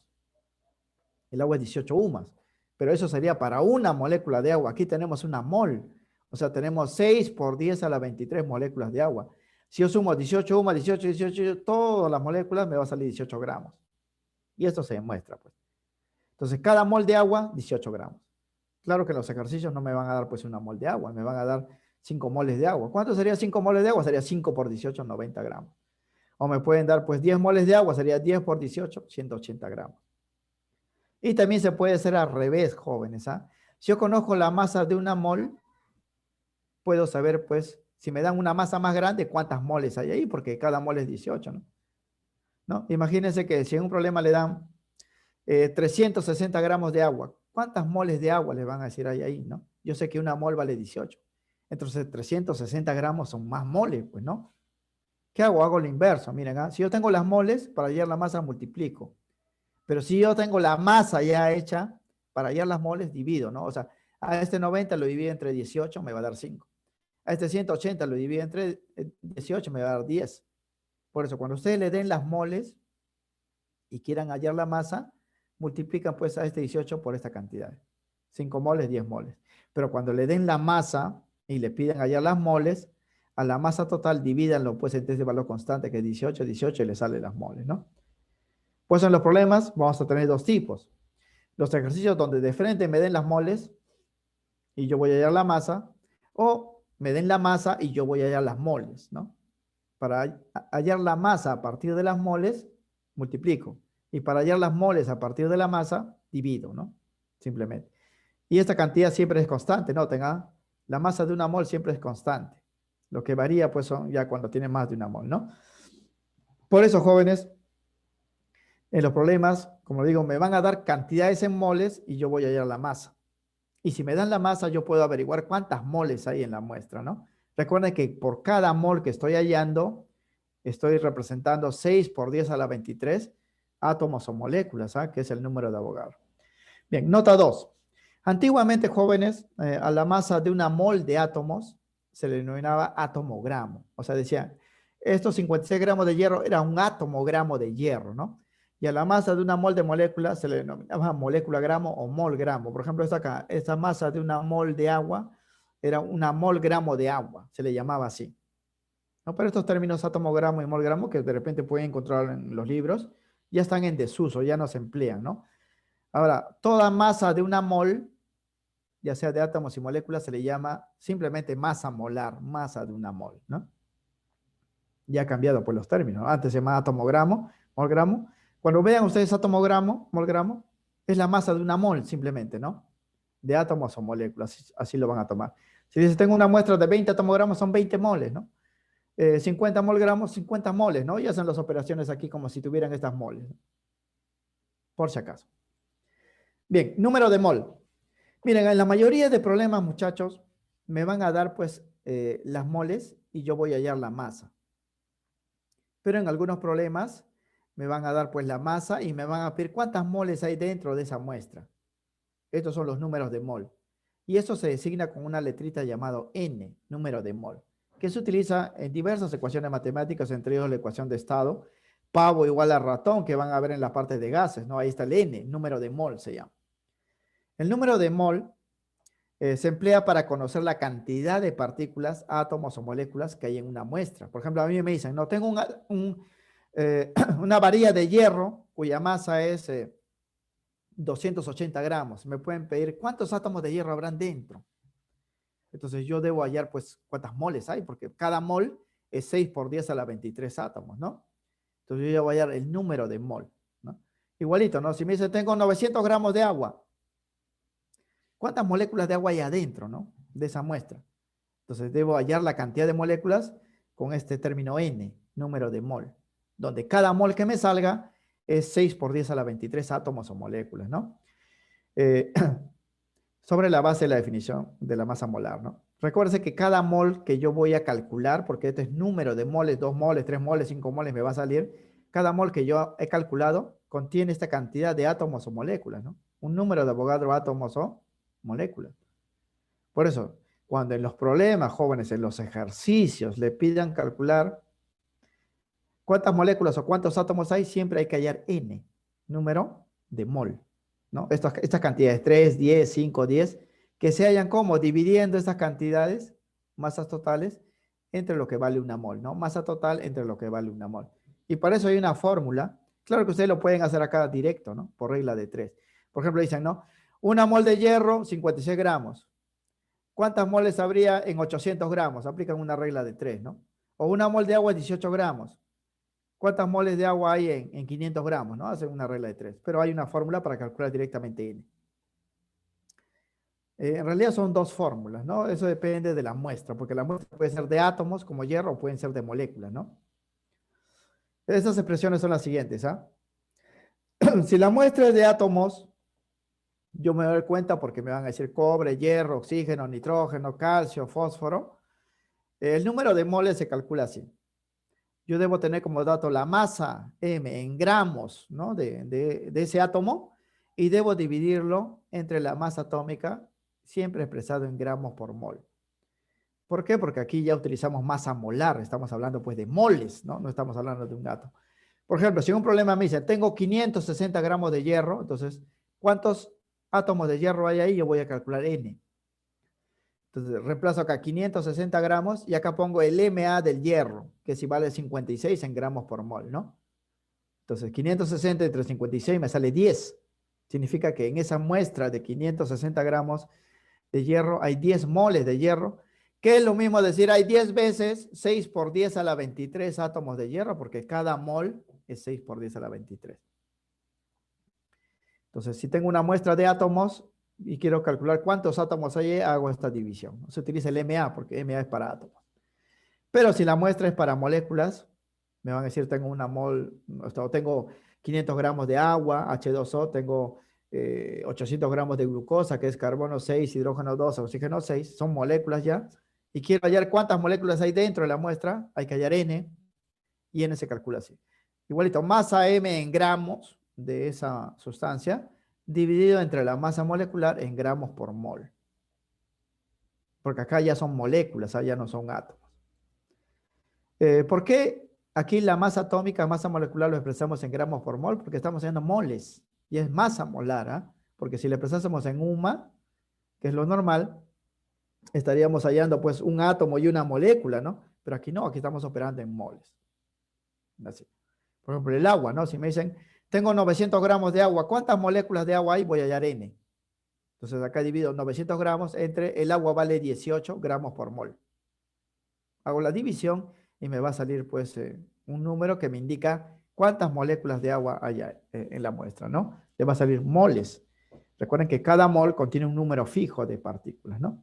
El agua es 18 UMAS, pero eso sería para una molécula de agua. Aquí tenemos una mol, o sea, tenemos 6 por 10 a la 23 moléculas de agua. Si yo sumo 18 UMAS, 18, 18, todas las moléculas me va a salir 18 gramos. Y esto se demuestra, pues. Entonces, cada mol de agua, 18 gramos. Claro que los ejercicios no me van a dar pues una mol de agua, me van a dar 5 moles de agua. ¿Cuánto sería 5 moles de agua? Sería 5 por 18, 90 gramos. O me pueden dar pues 10 moles de agua, sería 10 por 18, 180 gramos. Y también se puede hacer al revés, jóvenes, ¿ah? Si yo conozco la masa de una mol, puedo saber pues si me dan una masa más grande, cuántas moles hay ahí, porque cada mol es 18, ¿no? ¿No? Imagínense que si en un problema le dan 360 gramos de agua, ¿cuántas moles de agua le van a decir ahí, no? Yo sé que una mol vale 18. Entonces 360 gramos son más moles, pues, ¿no? ¿Qué hago? Hago lo inverso. Miren, ¿ah? Si yo tengo las moles, para hallar la masa multiplico. Pero si yo tengo la masa ya hecha, para hallar las moles divido, ¿no? O sea, a este 90 lo divido entre 18, me va a dar 5. A este 180 lo divido entre 18, me va a dar 10. Por eso, cuando ustedes le den las moles y quieran hallar la masa, multiplican pues a este 18 por esta cantidad. 5 moles, 10 moles. Pero cuando le den la masa y le piden hallar las moles, a la masa total divídanlo pues entre este valor constante que es 18, 18 y le salen las moles, ¿no? Pues en los problemas vamos a tener dos tipos. Los ejercicios donde de frente me den las moles y yo voy a hallar la masa, o me den la masa y yo voy a hallar las moles, ¿no? Para hallar la masa a partir de las moles, multiplico. Y para hallar las moles a partir de la masa, divido, ¿no? Simplemente. Y esta cantidad siempre es constante, noten, ¿ah? La masa de una mol siempre es constante. Lo que varía, pues, son ya cuando tiene más de una mol, ¿no? Por eso, jóvenes, en los problemas, como digo, me van a dar cantidades en moles y yo voy a hallar la masa. Y si me dan la masa, yo puedo averiguar cuántas moles hay en la muestra, ¿no? Recuerden que por cada mol que estoy hallando, estoy representando 6 por 10 a la 23 átomos o moléculas, ¿ah? Que es el número de Avogadro. Bien, nota 2. Antiguamente, jóvenes, a la masa de una mol de átomos se le denominaba atomogramo. O sea, decían, estos 56 gramos de hierro era un atomogramo de hierro, ¿no? Y a la masa de una mol de molécula se le denominaba molécula gramo o mol gramo. Por ejemplo, esta masa de una mol de agua era una mol gramo de agua, se le llamaba así. ¿No? Pero estos términos atomogramo y mol gramo, que de repente pueden encontrar en los libros, ya están en desuso, ya no se emplean, ¿no? Ahora, toda masa de una mol, ya sea de átomos y moléculas, se le llama simplemente masa molar, masa de una mol, ¿no? Ya ha cambiado pues los términos, ¿no? Antes se llamaba atomogramo, molgramo. Cuando vean ustedes atomogramo, molgramo, es la masa de una mol simplemente, ¿no? De átomos o moléculas, así lo van a tomar. Si dice, tengo una muestra de 20 atomogramos, son 20 moles, ¿no? 50 mol gramos, 50 moles, ¿no? Y hacen las operaciones aquí como si tuvieran estas moles, ¿no? Por si acaso. Bien, número de mol. Miren, en la mayoría de problemas, muchachos, me van a dar pues las moles y yo voy a hallar la masa. Pero en algunos problemas me van a dar pues la masa y me van a pedir cuántas moles hay dentro de esa muestra. Estos son los números de mol. Y eso se designa con una letrita llamado N, número de mol, que se utiliza en diversas ecuaciones matemáticas, entre ellos la ecuación de estado, pavo igual a ratón, que van a ver en la parte de gases, ¿no? Ahí está el N, número de mol se llama. El número de mol se emplea para conocer la cantidad de partículas, átomos o moléculas que hay en una muestra. Por ejemplo, a mí me dicen, no, tengo una varilla de hierro cuya masa es 280 gramos. Me pueden pedir cuántos átomos de hierro habrán dentro. Entonces yo debo hallar pues cuántas moles hay, porque cada mol es 6 por 10 a la 23 átomos, ¿no? Entonces yo voy a hallar el número de mol, ¿no? Igualito, ¿no? Si me dice tengo 900 gramos de agua, ¿cuántas moléculas de agua hay adentro, ¿no? De esa muestra. Entonces debo hallar la cantidad de moléculas con este término N, número de mol, donde cada mol que me salga es 6 por 10 a la 23 átomos o moléculas, ¿no? Eh, sobre la base de la definición de la masa molar, ¿no? Recuerden que cada mol que yo voy a calcular, porque este es número de moles, 2 moles, 3 moles, 5 moles, me va a salir, cada mol que yo he calculado contiene esta cantidad de átomos o moléculas, ¿no? Un número de Avogadro átomos o moléculas. Por eso, cuando en los problemas, jóvenes, en los ejercicios, le pidan calcular cuántas moléculas o cuántos átomos hay, siempre hay que hallar N, número de mol, ¿no? Estas cantidades, 3, 10, 5, 10, que se hallan como dividiendo estas cantidades, masas totales, entre lo que vale una mol, ¿no? Masa total entre lo que vale una mol. Y para eso hay una fórmula. Claro que ustedes lo pueden hacer acá directo, ¿no? Por regla de 3. Por ejemplo, dicen, ¿no? Una mol de hierro, 56 gramos. ¿Cuántas moles habría en 800 gramos? Aplican una regla de 3, ¿no? O una mol de agua, 18 gramos. ¿Cuántas moles de agua hay en 500 gramos? ¿No? Hacen una regla de 3. Pero hay una fórmula para calcular directamente N. En realidad son dos fórmulas, ¿no? Eso depende de la muestra, porque la muestra puede ser de átomos como hierro o pueden ser de moléculas, ¿no? Esas expresiones son las siguientes, ¿ah? Si la muestra es de átomos, yo me doy cuenta porque me van a decir cobre, hierro, oxígeno, nitrógeno, calcio, fósforo. El número de moles se calcula así. Yo debo tener como dato la masa M en gramos, ¿no? de ese átomo y debo dividirlo entre la masa atómica, siempre expresado en gramos por mol. ¿Por qué? Porque aquí ya utilizamos masa molar, estamos hablando pues de moles, ¿no? No estamos hablando de un átomo. Por ejemplo, si un problema me dice, tengo 560 gramos de hierro, entonces, ¿cuántos átomos de hierro hay ahí? Yo voy a calcular N. Entonces, reemplazo acá 560 gramos y acá pongo el MA del hierro, que equivale a 56 en gramos por mol, ¿no? Entonces, 560 entre 56 me sale 10. Significa que en esa muestra de 560 gramos de hierro hay 10 moles de hierro, que es lo mismo decir, hay 10 veces 6 por 10 a la 23 átomos de hierro, porque cada mol es 6 por 10 a la 23. Entonces, si tengo una muestra de átomos y quiero calcular cuántos átomos hay, hago esta división. Se utiliza el MA porque MA es para átomos. Pero si la muestra es para moléculas, me van a decir, tengo una mol, tengo 500 gramos de agua, H2O, tengo 800 gramos de glucosa, que es carbono 6, hidrógeno 2, oxígeno 6, son moléculas ya. Y quiero hallar cuántas moléculas hay dentro de la muestra, hay que hallar N, y N se calcula así. Igualito, masa M en gramos de esa sustancia, dividido entre la masa molecular en gramos por mol. Porque acá ya son moléculas, ya no son átomos. ¿Por qué aquí la masa atómica, masa molecular lo expresamos en gramos por mol? Porque estamos haciendo moles y es masa molar, ¿eh? Porque si le expresásemos en UMA, que es lo normal, estaríamos hallando pues un átomo y una molécula, ¿no? Pero aquí no, aquí estamos operando en moles. Así. Por ejemplo, el agua, ¿no? Si me dicen, tengo 900 gramos de agua, ¿cuántas moléculas de agua hay? Voy a hallar N. Entonces acá divido 900 gramos entre el agua vale 18 gramos por mol. Hago la división y me va a salir pues un número que me indica cuántas moléculas de agua hay en la muestra, ¿no? Le va a salir moles. Recuerden que cada mol contiene un número fijo de partículas, ¿no?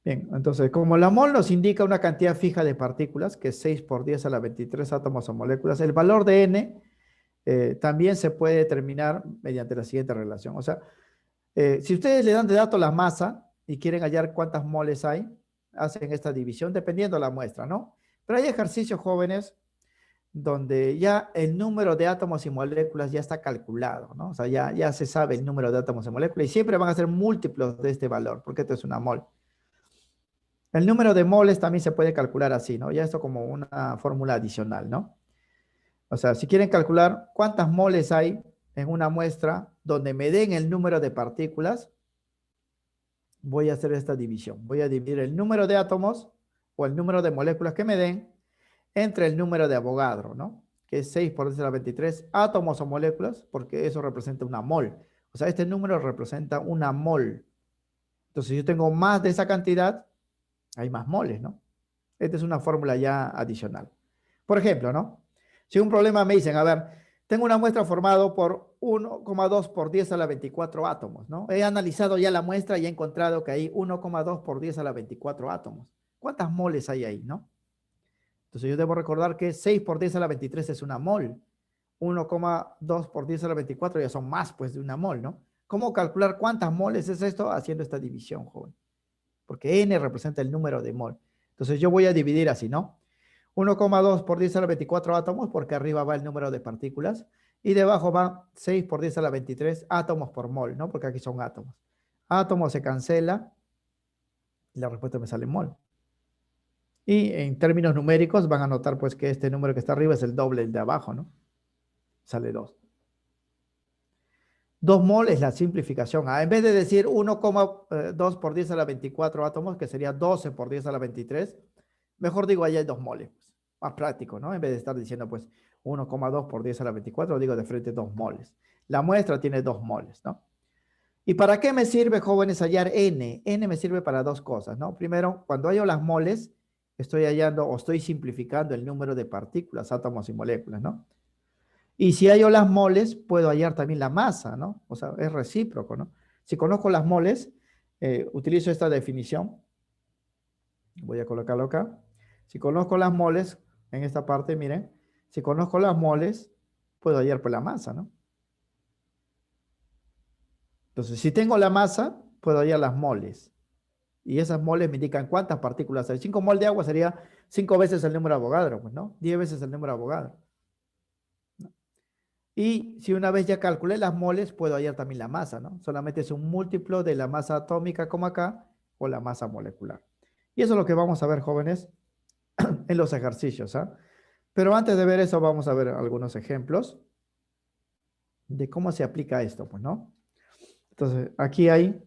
Bien, entonces, como la mol nos indica una cantidad fija de partículas, que es 6 por 10 a la 23 átomos o moléculas, el valor de n también se puede determinar mediante la siguiente relación. O sea, si ustedes le dan de dato la masa y quieren hallar cuántas moles hay, hacen esta división dependiendo de la muestra, ¿no? Pero hay ejercicios jóvenes donde ya el número de átomos y moléculas ya está calculado, ¿no? O sea, ya se sabe el número de átomos y moléculas y siempre van a ser múltiplos de este valor, porque esto es una mol. El número de moles también se puede calcular así, ¿no? Ya esto como una fórmula adicional, ¿no? O sea, si quieren calcular cuántas moles hay en una muestra donde me den el número de partículas, voy a hacer esta división. Voy a dividir el número de átomos o el número de moléculas que me den entre el número de Avogadro, ¿no? Que es 6 por 10 a la 23 átomos o moléculas, porque eso representa una mol. O sea, este número representa una mol. Entonces, si yo tengo más de esa cantidad, hay más moles, ¿no? Esta es una fórmula ya adicional. Por ejemplo, ¿no? Si un problema me dicen, a ver, tengo una muestra formada por 1,2 por 10 a la 24 átomos, ¿no? He analizado ya la muestra y he encontrado que hay 1,2 por 10 a la 24 átomos. ¿Cuántas moles hay ahí, no? Entonces yo debo recordar que 6 por 10 a la 23 es una mol. 1,2 por 10 a la 24 ya son más pues de una mol, ¿no? ¿Cómo calcular cuántas moles es esto? Haciendo esta división, joven. Porque n representa el número de mol. Entonces yo voy a dividir así, ¿no? 1,2 por 10 a la 24 átomos, porque arriba va el número de partículas, y debajo va 6 por 10 a la 23 átomos por mol, ¿no? Porque aquí son átomos. Átomo se cancela, y la respuesta me sale en mol. Y en términos numéricos van a notar pues que este número que está arriba es el doble del de abajo, ¿no? Sale 2. 2 mol es la simplificación. En vez de decir 1,2 por 10 a la 24 átomos, que sería 12 por 10 a la 23, mejor digo allá hay 2 moles. Pues. Más práctico, ¿no? En vez de estar diciendo pues 1,2 por 10 a la 24, digo de frente 2 moles. La muestra tiene 2 moles, ¿no? ¿Y para qué me sirve, jóvenes, hallar n? N me sirve para dos cosas, ¿no? Primero, cuando hallo las moles, estoy hallando o estoy simplificando el número de partículas, átomos y moléculas, ¿no? Y si hallo las moles, puedo hallar también la masa, ¿no? O sea, es recíproco, ¿no? Si conozco las moles, utilizo esta definición. Voy a colocarlo acá. Si conozco las moles, en esta parte, miren, si conozco las moles, puedo hallar por la masa, ¿no? Entonces, si tengo la masa, puedo hallar las moles. Y esas moles me indican cuántas partículas hay. 5 mol de agua sería 5 veces el número de Avogadro, pues, ¿no? 10 veces el número de Avogadro. Y si una vez ya calculé las moles, puedo hallar también la masa, ¿no? Solamente es un múltiplo de la masa atómica como acá o la masa molecular. Y eso es lo que vamos a ver, jóvenes, en los ejercicios, ¿ah? Pero antes de ver eso, vamos a ver algunos ejemplos de cómo se aplica esto, pues, ¿no? Entonces, aquí hay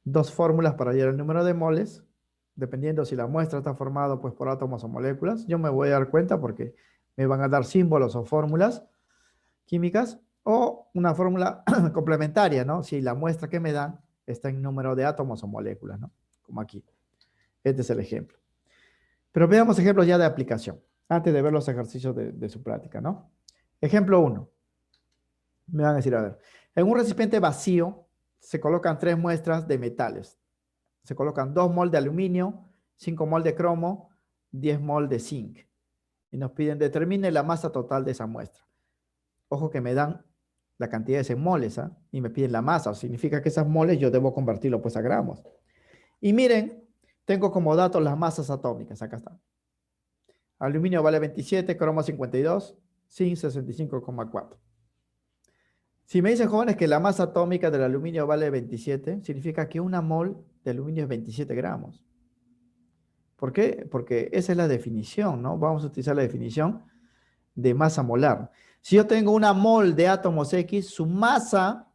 dos fórmulas para hallar el número de moles, dependiendo si la muestra está formada pues, por átomos o moléculas. Yo me voy a dar cuenta porque me van a dar símbolos o fórmulas químicas o una fórmula complementaria, ¿no? Si la muestra que me dan está en número de átomos o moléculas, ¿no? Como aquí. Este es el ejemplo. Pero veamos ejemplos ya de aplicación, antes de ver los ejercicios de su práctica, ¿no? Ejemplo 1. Me van a decir, a ver, en un recipiente vacío se colocan 3 muestras de metales. Se colocan 2 mol de aluminio, 5 mol de cromo, 10 mol de zinc. Y nos piden determine la masa total de esa muestra. Ojo que me dan la cantidad de ese moles, ¿ah? Y me piden la masa. Significa que esas moles yo debo convertirlo pues a gramos. Y miren, tengo como datos las masas atómicas. Acá están. Aluminio vale 27, cromo 52, zinc 65,4. Si me dicen, jóvenes, que la masa atómica del aluminio vale 27, significa que una mol de aluminio es 27 gramos. ¿Por qué? Porque esa es la definición, ¿no? Vamos a utilizar la definición de masa molar. Si yo tengo una mol de átomos X, su masa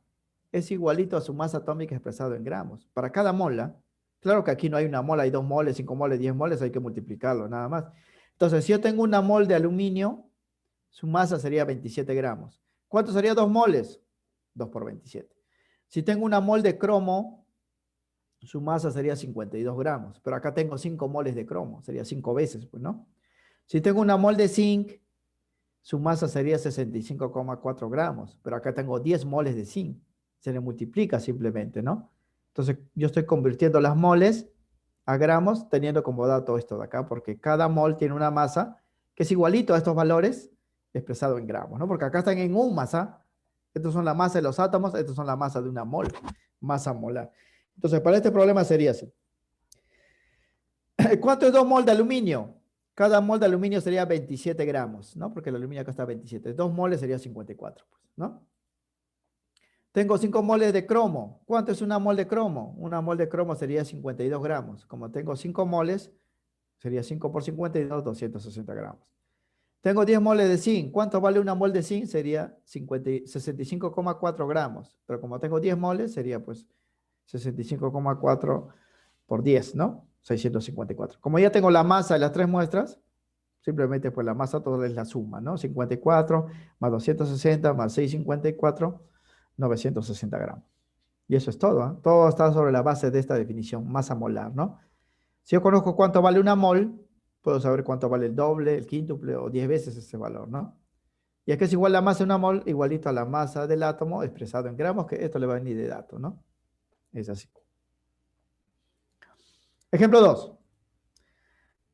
es igualito a su masa atómica expresado en gramos. Para cada mola, claro que aquí no hay una mol, hay 2 moles, 5 moles, 10 moles, hay que multiplicarlo, nada más. Entonces, si yo tengo una mol de aluminio, su masa sería 27 gramos. ¿Cuánto sería 2 moles? 2 por 27. Si tengo una mol de cromo, su masa sería 52 gramos. Pero acá tengo 5 moles de cromo, sería 5 veces, pues, ¿no? Si tengo una mol de zinc, su masa sería 65,4 gramos. Pero acá tengo 10 moles de zinc. Se le multiplica simplemente, ¿no? Entonces, yo estoy convirtiendo las moles a gramos, teniendo como dato esto de acá, porque cada mol tiene una masa que es igualito a estos valores expresado en gramos, ¿no? Porque acá están en un masa, estos son la masa de los átomos, estos son la masa de una mol, masa molar. Entonces, para este problema sería así. ¿Cuánto es 2 mol de aluminio? Cada mol de aluminio sería 27 gramos, ¿no? Porque el aluminio acá está 27. 2 moles sería 54, pues, ¿no? Tengo 5 moles de cromo. ¿Cuánto es una mol de cromo? Una mol de cromo sería 52 gramos. Como tengo 5 moles, sería 5 por 52, 260 gramos. Tengo 10 moles de zinc. ¿Cuánto vale una mol de zinc? Sería 65,4 gramos. Pero como tengo 10 moles, sería pues 65,4 por 10, ¿no? 654. Como ya tengo la masa de las tres muestras, simplemente pues la masa toda es la suma, ¿no? 54 más 260 más 654, 960 gramos. Y eso es todo, ¿eh? Todo está sobre la base de esta definición, masa molar, ¿no? Si yo conozco cuánto vale una mol, puedo saber cuánto vale el doble, el quíntuple o 10 veces ese valor, ¿no? Y es que es igual la masa de una mol, igualito a la masa del átomo expresado en gramos, que esto le va a venir de dato, ¿no? Es así. Ejemplo 2.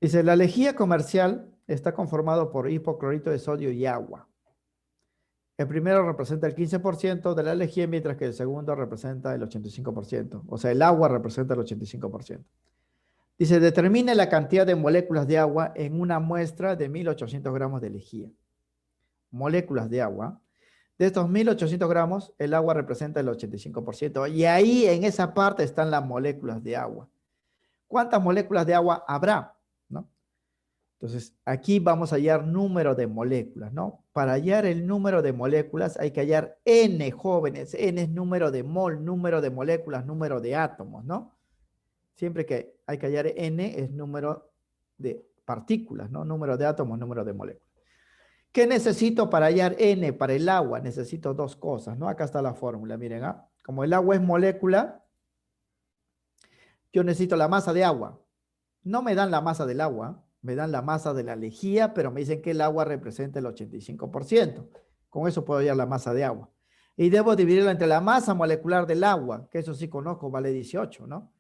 Dice, la lejía comercial está conformado por hipoclorito de sodio y agua. El primero representa el 15% de la lejía, mientras que el segundo representa el 85%. O sea, el agua representa el 85%. Dice, determine la cantidad de moléculas de agua en una muestra de 1800 gramos de lejía. Moléculas de agua. De estos 1800 gramos, el agua representa el 85%. Y ahí, en esa parte, están las moléculas de agua. ¿Cuántas moléculas de agua habrá? ¿No? Entonces, aquí vamos a hallar número de moléculas, ¿no? Para hallar el número de moléculas hay que hallar N, jóvenes. N es número de mol, número de moléculas, número de átomos, ¿no? Siempre que hay que hallar N es número de partículas, ¿no? Número de átomos, número de moléculas. ¿Qué necesito para hallar N para el agua? Necesito dos cosas, ¿no? Acá está la fórmula, miren, ¿ah? Como el agua es molécula, yo necesito la masa de agua. No me dan la masa del agua, me dan la masa de la lejía, pero me dicen que el agua representa el 85%. Con eso puedo hallar la masa de agua. Y debo dividirla entre la masa molecular del agua, que eso sí conozco, vale 18, ¿no?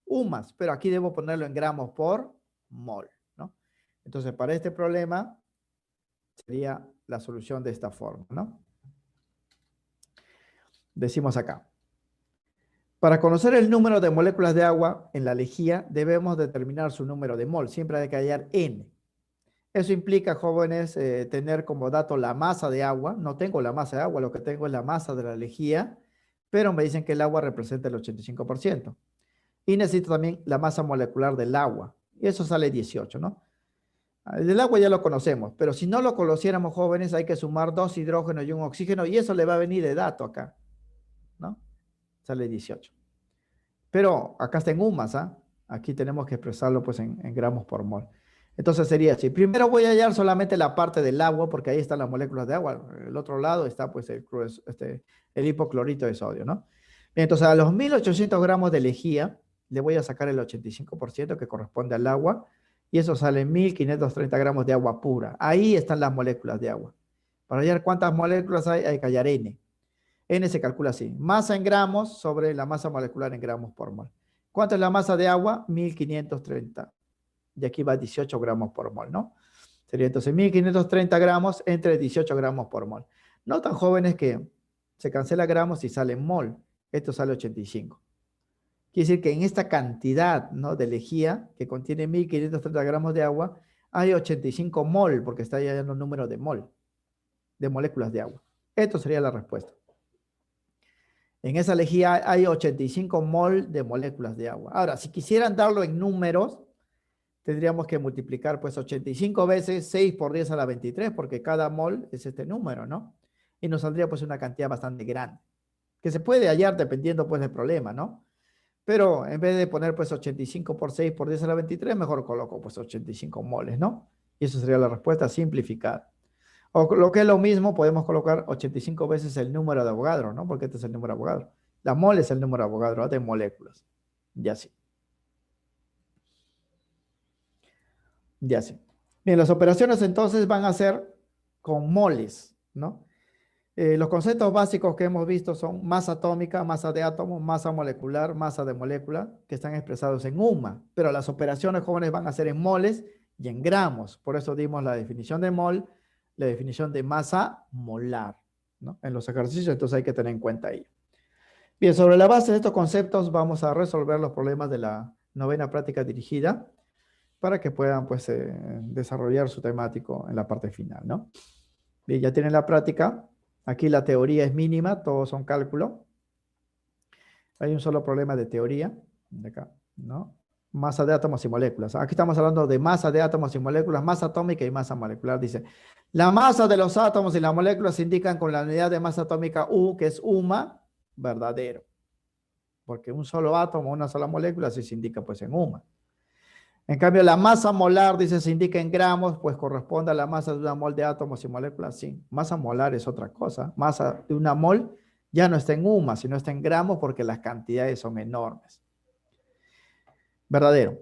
UMAS, pero aquí debo ponerlo en gramos por mol, ¿no? Entonces, para este problema sería la solución de esta forma, ¿no? Decimos acá. Para conocer el número de moléculas de agua en la lejía, debemos determinar su número de mol. Siempre hay que hallar N. Eso implica, jóvenes, tener como dato la masa de agua. No tengo la masa de agua, lo que tengo es la masa de la lejía, pero me dicen que el agua representa el 85%. Y necesito también la masa molecular del agua. Y eso sale 18, ¿no? El del agua ya lo conocemos, pero si no lo conociéramos, jóvenes, hay que sumar 2 hidrógenos y un oxígeno, y eso le va a venir de dato acá, ¿no? Sale 18. Pero acá está en UMAS, ¿ah? Aquí tenemos que expresarlo pues en gramos por mol. Entonces sería así. Primero voy a hallar solamente la parte del agua, porque ahí están las moléculas de agua. El otro lado está pues el hipoclorito de sodio, ¿no? Bien, entonces a los 1800 gramos de lejía le voy a sacar el 85% que corresponde al agua, y eso sale 1530 gramos de agua pura. Ahí están las moléculas de agua. Para hallar cuántas moléculas hay que hallar N. N se calcula así, masa en gramos sobre la masa molecular en gramos por mol. ¿Cuánto es la masa de agua? 1530. Y aquí va 18 gramos por mol, ¿no? Sería entonces 1530 gramos entre 18 gramos por mol. No tan jóvenes que se cancela gramos y sale mol. Esto sale 85. Quiere decir que en esta cantidad, ¿no?, de lejía que contiene 1530 gramos de agua, hay 85 mol, porque está ya en los números de mol, de moléculas de agua. Esto sería la respuesta. En esa lejía hay 85 mol de moléculas de agua. Ahora, si quisieran darlo en números, tendríamos que multiplicar pues 85 veces 6 por 10 a la 23, porque cada mol es este número, ¿no? Y nos saldría pues una cantidad bastante grande, que se puede hallar dependiendo pues del problema, ¿no? Pero en vez de poner pues 85 por 6 por 10 a la 23, mejor coloco pues 85 moles, ¿no? Y eso sería la respuesta simplificada. O lo que es lo mismo, podemos colocar 85 veces el número de Avogadro, ¿no? Porque este es el número de Avogadro. La mol es el número de Avogadro, ¿no?, de moléculas. Y así. Y así. Bien, las operaciones entonces van a ser con moles, ¿no? Los conceptos básicos que hemos visto son masa atómica, masa de átomo, masa molecular, masa de molécula, que están expresados en UMA, pero las operaciones jóvenes van a ser en moles y en gramos. Por eso dimos la definición de mol, la definición de masa molar, ¿no? En los ejercicios, entonces hay que tener en cuenta ello. Bien, sobre la base de estos conceptos vamos a resolver los problemas de la novena práctica dirigida para que puedan pues, desarrollar su temático en la parte final, ¿no? Bien, ya tienen la práctica. Aquí la teoría es mínima, todos son cálculo. Hay un solo problema de teoría, de acá, ¿no? Masa de átomos y moléculas. Aquí estamos hablando de masa de átomos y moléculas, masa atómica y masa molecular. Dice, la masa de los átomos y las moléculas se indican con la unidad de masa atómica U, que es UMA, verdadero. Porque un solo átomo, una sola molécula, sí se indica pues en UMA. En cambio, la masa molar, dice, se indica en gramos, pues corresponde a la masa de una mol de átomos y moléculas, sí. Masa molar es otra cosa. Masa de una mol ya no está en UMA, sino está en gramos porque las cantidades son enormes. Verdadero.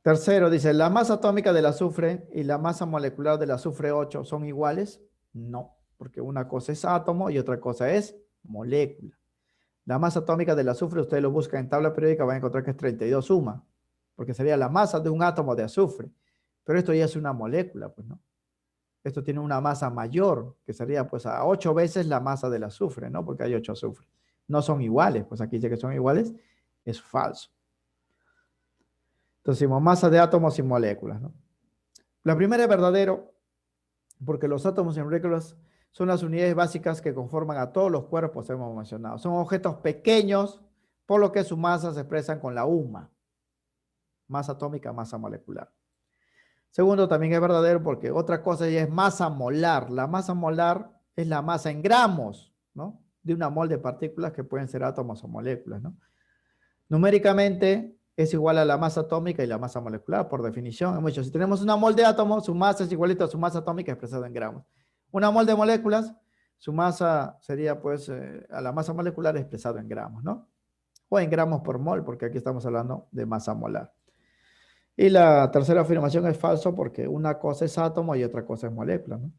Tercero, dice, ¿la masa atómica del azufre y la masa molecular del azufre 8 son iguales? No, porque una cosa es átomo y otra cosa es molécula. La masa atómica del azufre, ustedes lo buscan en tabla periódica, van a encontrar que es 32 UMA, porque sería la masa de un átomo de azufre. Pero esto ya es una molécula, pues, ¿no? Esto tiene una masa mayor, que sería pues a 8 veces la masa del azufre, ¿no? Porque hay 8 azufres. No son iguales, pues aquí dice que son iguales, es falso. Entonces decimos masa de átomos y moléculas, ¿no? La primera es verdadero, porque los átomos y moléculas son las unidades básicas que conforman a todos los cuerpos, hemos mencionado. Son objetos pequeños, por lo que su masa se expresan con la UMA. Masa atómica, masa molecular. Segundo, también es verdadero porque otra cosa ya es masa molar. La masa molar es la masa en gramos, ¿no? De una mol de partículas que pueden ser átomos o moléculas, ¿no? Numéricamente es igual a la masa atómica y la masa molecular, por definición. Hemos dicho, si tenemos una mol de átomos, su masa es igualita a su masa atómica expresada en gramos. Una mol de moléculas, su masa sería pues a la masa molecular expresado en gramos, ¿no? O en gramos por mol, porque aquí estamos hablando de masa molar. Y la tercera afirmación es falso porque una cosa es átomo y otra cosa es molécula, ¿no?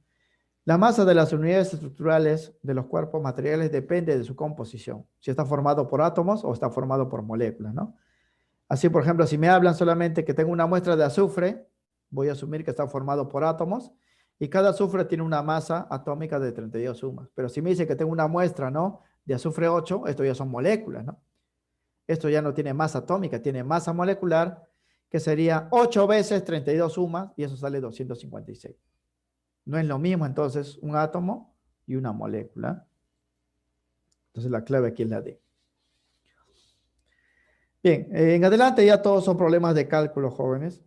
La masa de las unidades estructurales de los cuerpos materiales depende de su composición, si está formado por átomos o está formado por moléculas, ¿no? Así, por ejemplo, si me hablan solamente que tengo una muestra de azufre, voy a asumir que está formado por átomos y cada azufre tiene una masa atómica de 32 sumas. Pero si me dice que tengo una muestra, ¿no?, de azufre 8, esto ya son moléculas, ¿no? Esto ya no tiene masa atómica, tiene masa molecular, que sería 8 veces 32 sumas, y eso sale 256. No es lo mismo, entonces, un átomo y una molécula. Entonces, la clave aquí es la D. Bien, en adelante ya todos son problemas de cálculo, jóvenes.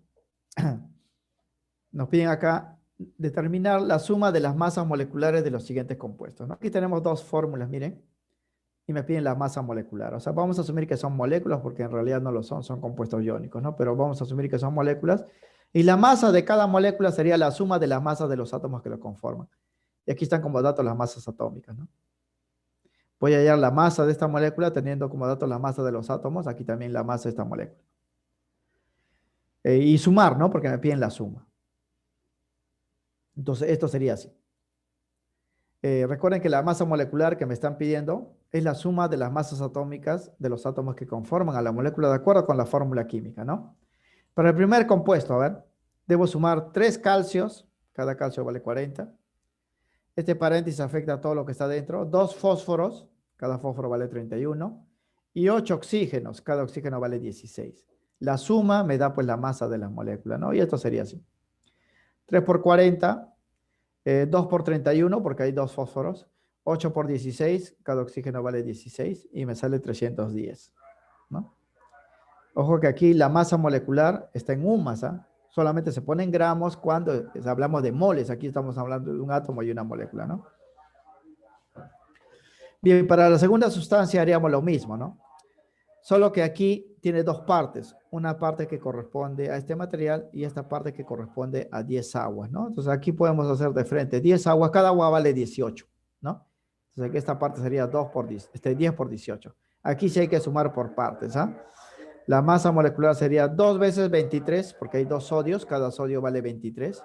Nos piden acá determinar la suma de las masas moleculares de los siguientes compuestos, ¿no? Aquí tenemos dos fórmulas, miren, y me piden la masa molecular. O sea, vamos a asumir que son moléculas porque en realidad no lo son compuestos iónicos, ¿no? Pero vamos a asumir que son moléculas. Y la masa de cada molécula sería la suma de las masas de los átomos que lo conforman. Y aquí están como datos las masas atómicas, ¿no? Voy a hallar la masa de esta molécula teniendo como datos la masa de los átomos, aquí también la masa de esta molécula. Y sumar, ¿no? Porque me piden la suma. Entonces, esto sería así. Recuerden que la masa molecular que me están pidiendo es la suma de las masas atómicas de los átomos que conforman a la molécula de acuerdo con la fórmula química, ¿no? Para el primer compuesto, a ver, debo sumar 3 calcios, cada calcio vale 40. Este paréntesis afecta a todo lo que está dentro. 2 fósforos, cada fósforo vale 31. Y 8 oxígenos, cada oxígeno vale 16. La suma me da pues la masa de la molécula, ¿no? Y esto sería así. 3 por 40, 2 por 31, porque hay 2 fósforos. 8 por 16, cada oxígeno vale 16 y me sale 310, ¿no? Ojo que aquí la masa molecular está en un masa. Solamente se pone en gramos cuando hablamos de moles. Aquí estamos hablando de un átomo y una molécula, ¿no? Bien, para la segunda sustancia haríamos lo mismo, ¿no? Solo que aquí tiene dos partes. Una parte que corresponde a este material y esta parte que corresponde a 10 aguas, ¿no? Entonces aquí podemos hacer de frente 10 aguas, cada agua vale 18, ¿no? Entonces aquí esta parte sería 2 por 10, 10 por 18. Aquí sí hay que sumar por partes, ¿ah? La masa molecular sería 2 veces 23, porque hay 2 sodios, cada sodio vale 23.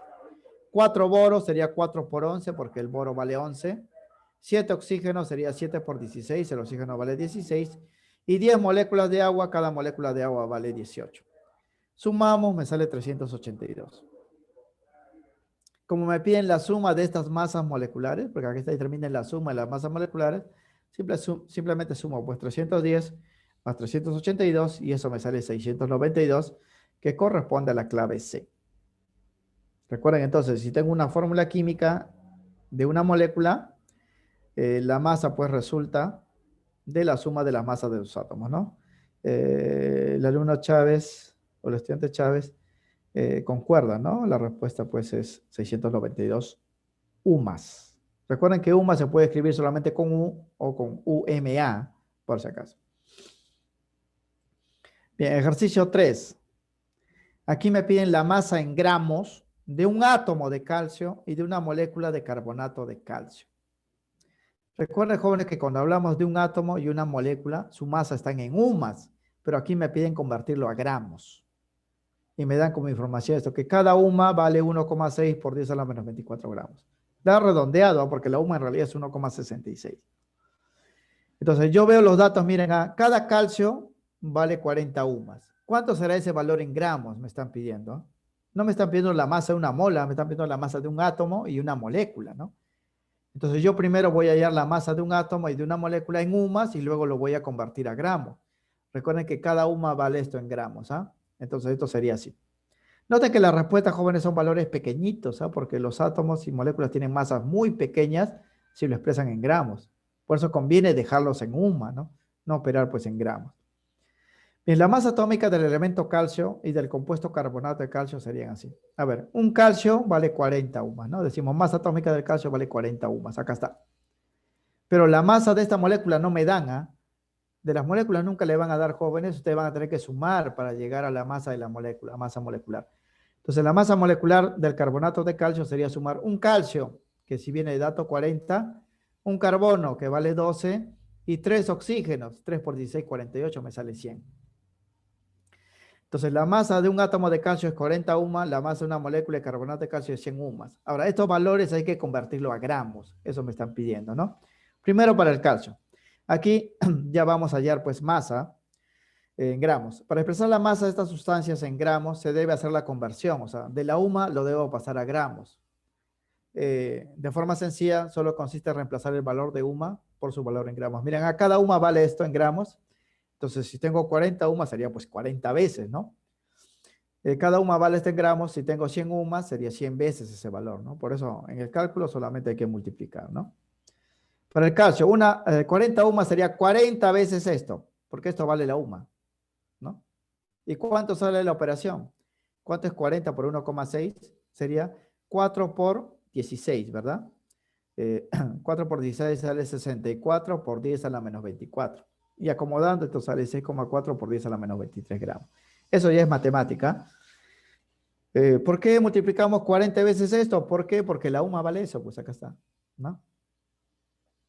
4 boros sería 4 por 11, porque el boro vale 11. 7 oxígenos sería 7 por 16, el oxígeno vale 16. Y 10 moléculas de agua, cada molécula de agua vale 18. Sumamos, me sale 382. Como me piden la suma de estas masas moleculares, porque aquí determina la suma de las masas moleculares, simplemente sumo pues 310 más 382 y eso me sale 692, que corresponde a la clave C. Recuerden entonces, si tengo una fórmula química de una molécula, la masa pues resulta de la suma de las masas de los átomos, ¿no? El alumno Chávez o el estudiante Chávez concuerda, ¿no? La respuesta pues es 692 U más. Recuerden que U más se puede escribir solamente con U o con UMA, por si acaso. Bien, ejercicio 3. Aquí me piden la masa en gramos de un átomo de calcio y de una molécula de carbonato de calcio. Recuerden, jóvenes, que cuando hablamos de un átomo y una molécula, su masa está en U más, pero aquí me piden convertirlo a gramos. Y me dan como información esto, que cada UMA vale 1,6 por 10 a la menos 24 gramos. Da redondeado, porque la UMA en realidad es 1,66. Entonces yo veo los datos, miren, cada calcio vale 40 UMAs. ¿Cuánto será ese valor en gramos? Me están pidiendo. No me están pidiendo la masa de una mola, me están pidiendo la masa de un átomo y una molécula, ¿no? Entonces yo primero voy a hallar la masa de un átomo y de una molécula en UMAs y luego lo voy a convertir a gramos. Recuerden que cada UMA vale esto en gramos, ¿ah? Entonces esto sería así. Noten que las respuestas, jóvenes, son valores pequeñitos, ¿ah? Porque los átomos y moléculas tienen masas muy pequeñas si lo expresan en gramos. Por eso conviene dejarlos en UMA, ¿no? No operar pues en gramos. Bien, la masa atómica del elemento calcio y del compuesto carbonato de calcio serían así. A ver, un calcio vale 40 UMAs, ¿no? Decimos masa atómica del calcio vale 40 UMAs, acá está. Pero la masa de esta molécula no me dan, ¿ah? De las moléculas nunca le van a dar, jóvenes, ustedes van a tener que sumar para llegar a la masa de la molécula, masa molecular. Entonces la masa molecular del carbonato de calcio sería sumar un calcio, que si viene de dato 40, un carbono que vale 12 y 3 oxígenos, 3 por 16, 48, me sale 100. Entonces la masa de un átomo de calcio es 40 UMAs, la masa de una molécula de carbonato de calcio es 100 UMAs. Ahora, estos valores hay que convertirlo a gramos, eso me están pidiendo, ¿no? Primero para el calcio. Aquí ya vamos a hallar pues masa en gramos. Para expresar la masa de estas sustancias en gramos se debe hacer la conversión, o sea, de la UMA lo debo pasar a gramos. De forma sencilla, solo consiste en reemplazar el valor de UMA por su valor en gramos. Miren, a cada UMA vale esto en gramos. Entonces, si tengo 40 UMA, sería pues 40 veces, ¿no? Cada UMA vale esto en gramos. Si tengo 100 UMA, sería 100 veces ese valor, ¿no? Por eso, en el cálculo solamente hay que multiplicar, ¿no? Para el calcio, 40 UMA sería 40 veces esto, porque esto vale la UMA, ¿no? ¿Y cuánto sale la operación? ¿Cuánto es 40 por 1,6? Sería 4 por 16, ¿verdad? 4 por 16 sale 64 por 10 a la menos 24. Y acomodando, esto sale 6,4 por 10 a la menos 23 gramos. Eso ya es matemática. ¿Por qué multiplicamos 40 veces esto? ¿Por qué? Porque la UMA vale eso, pues acá está, ¿no?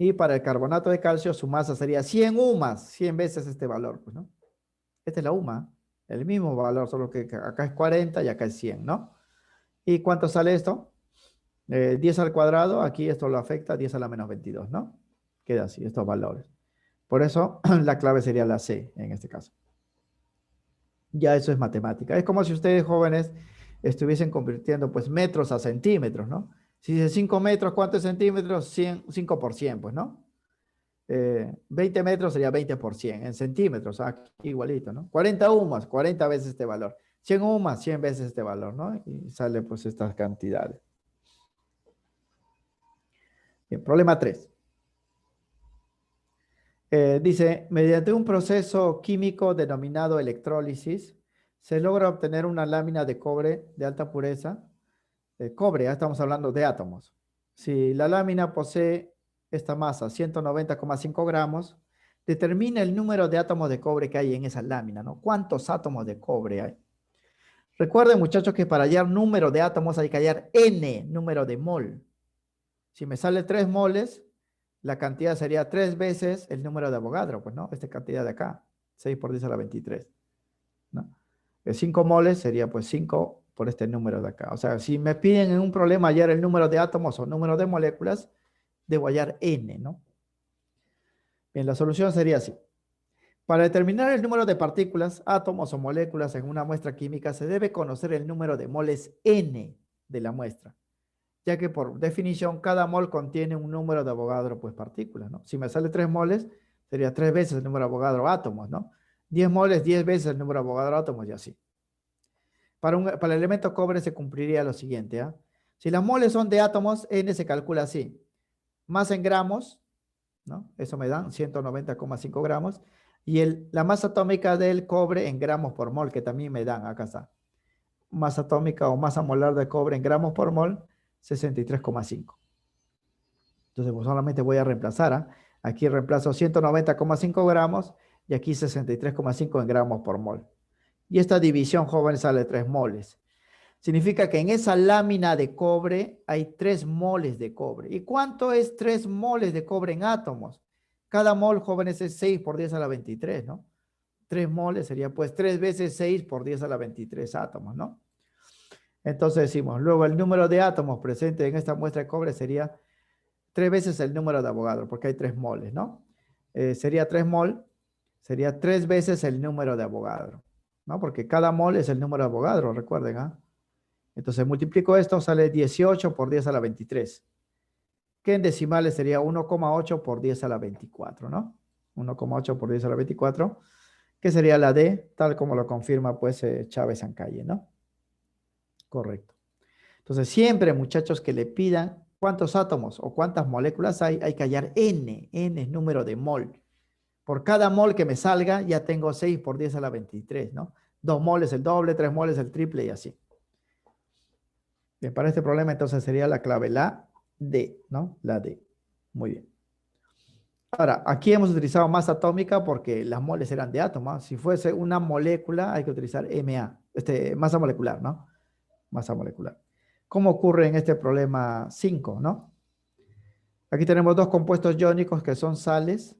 Y para el carbonato de calcio, su masa sería 100 UMAs, 100 veces este valor, pues, ¿no? Esta es la UMA, el mismo valor, solo que acá es 40 y acá es 100, ¿no? ¿Y cuánto sale esto? 10 al cuadrado, aquí esto lo afecta, 10 a la menos 22, ¿no? Queda así, estos valores. Por eso la clave sería la C en este caso. Ya eso es matemática. Es como si ustedes, jóvenes, estuviesen convirtiendo pues metros a centímetros, ¿no? Si dice 5 metros, ¿cuántos centímetros? 5 por 100, pues, ¿no? 20 metros sería 20 por 100 en centímetros, aquí igualito, ¿no? 40 UMAs, 40 veces este valor. 100 UMAs, 100 veces este valor, ¿no? Y sale pues estas cantidades. Bien, problema 3. Dice, mediante un proceso químico denominado electrólisis, se logra obtener una lámina de cobre de alta pureza. Cobre, ya estamos hablando de átomos. Si la lámina posee esta masa, 190,5 gramos, determina el número de átomos de cobre que hay en esa lámina, ¿no? ¿Cuántos átomos de cobre hay? Recuerden, muchachos, que para hallar número de átomos hay que hallar N, número de mol. Si me sale 3 moles, la cantidad sería 3 veces el número de Avogadro, pues, ¿no? Esta cantidad de acá, 6 por 10 a la 23, ¿no? 5 moles sería, pues, 5 por este número de acá. O sea, si me piden en un problema hallar el número de átomos o número de moléculas, debo hallar N, ¿no? Bien, la solución sería así. Para determinar el número de partículas, átomos o moléculas en una muestra química, se debe conocer el número de moles N de la muestra, ya que por definición cada mol contiene un número de Avogadro, pues partículas, ¿no? Si me sale 3 moles, sería 3 veces el número de Avogadro átomos, ¿no? 10 moles, 10 veces el número de Avogadro átomos y así. Para el elemento cobre se cumpliría lo siguiente, ¿ah? Si las moles son de átomos, N se calcula así. Masa en gramos, ¿no? Eso me dan 190,5 gramos. Y la masa atómica del cobre en gramos por mol, que también me dan, acá está. Masa atómica o masa molar de cobre en gramos por mol, 63,5. Entonces, pues solamente voy a reemplazar, ¿ah? Aquí reemplazo 190,5 gramos y aquí 63,5 en gramos por mol. Y esta división, jóvenes, sale 3 moles. Significa que en esa lámina de cobre hay 3 moles de cobre. ¿Y cuánto es 3 moles de cobre en átomos? Cada mol, jóvenes, es 6 por 10 a la 23, ¿no? 3 moles sería pues 3 veces 6 por 10 a la 23 átomos, ¿no? Entonces decimos, luego el número de átomos presentes en esta muestra de cobre sería 3 veces el número de Avogadro, porque hay 3 moles, ¿no? Sería 3 mol, sería 3 veces el número de Avogadro, ¿no? Porque cada mol es el número de Avogadro, recuerden, ¿ah? Entonces multiplico esto, sale 18 por 10 a la 23, que en decimales sería 1,8 por 10 a la 24, ¿no? 1,8 por 10 a la 24, que sería la D, tal como lo confirma pues Chávez Ancalle, ¿no? Correcto. Entonces siempre, muchachos, que le pidan cuántos átomos o cuántas moléculas hay que hallar N. N es número de mol. Por cada mol que me salga, ya tengo 6 por 10 a la 23, ¿no? 2 moles el doble, 3 moles el triple y así. Bien, para este problema entonces sería la clave, la D, ¿no? La D. Muy bien. Ahora, aquí hemos utilizado masa atómica porque las moles eran de átomos. Si fuese una molécula, hay que utilizar MA, masa molecular, ¿no? Masa molecular. ¿Cómo ocurre en este problema 5, no? Aquí tenemos dos compuestos iónicos que son sales.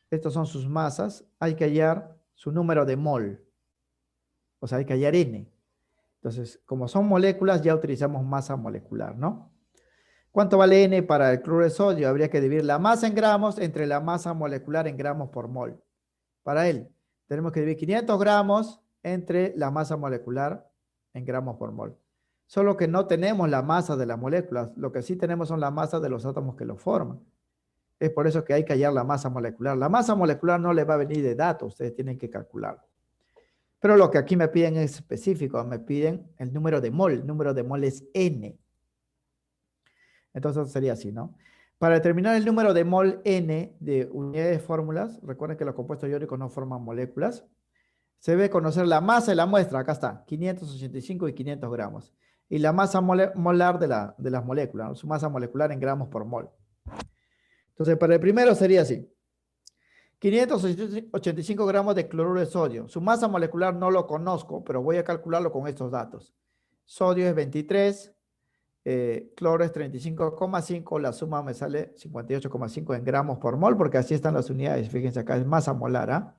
Estos son sus masas. Hay que hallar su número de mol. O sea, hay que hallar N. Entonces, como son moléculas, ya utilizamos masa molecular, ¿no? ¿Cuánto vale N para el cloruro de sodio? Habría que dividir la masa en gramos entre la masa molecular en gramos por mol. Para él, tenemos que dividir 500 gramos entre la masa molecular en gramos por mol. Solo que no tenemos la masa de las moléculas. Lo que sí tenemos son la masa de los átomos que lo forman. Es por eso que hay que hallar la masa molecular. La masa molecular no le va a venir de datos. Ustedes tienen que calcularlo. Pero lo que aquí me piden es específico. Me piden el número de mol. El número de mol es N. Entonces sería así, ¿no? Para determinar el número de mol N de unidades de fórmulas, recuerden que los compuestos iónicos no forman moléculas, se debe conocer la masa de la muestra, acá está, 585 y 500 gramos. Y la masa molar de las moléculas, ¿no? Su masa molecular en gramos por mol. Entonces, para el primero sería así. 585 gramos de cloruro de sodio. Su masa molecular no lo conozco, pero voy a calcularlo con estos datos. Sodio es 23, cloro es 35,5, la suma me sale 58,5 en gramos por mol, porque así están las unidades. Fíjense acá, es masa molar, ¿ah?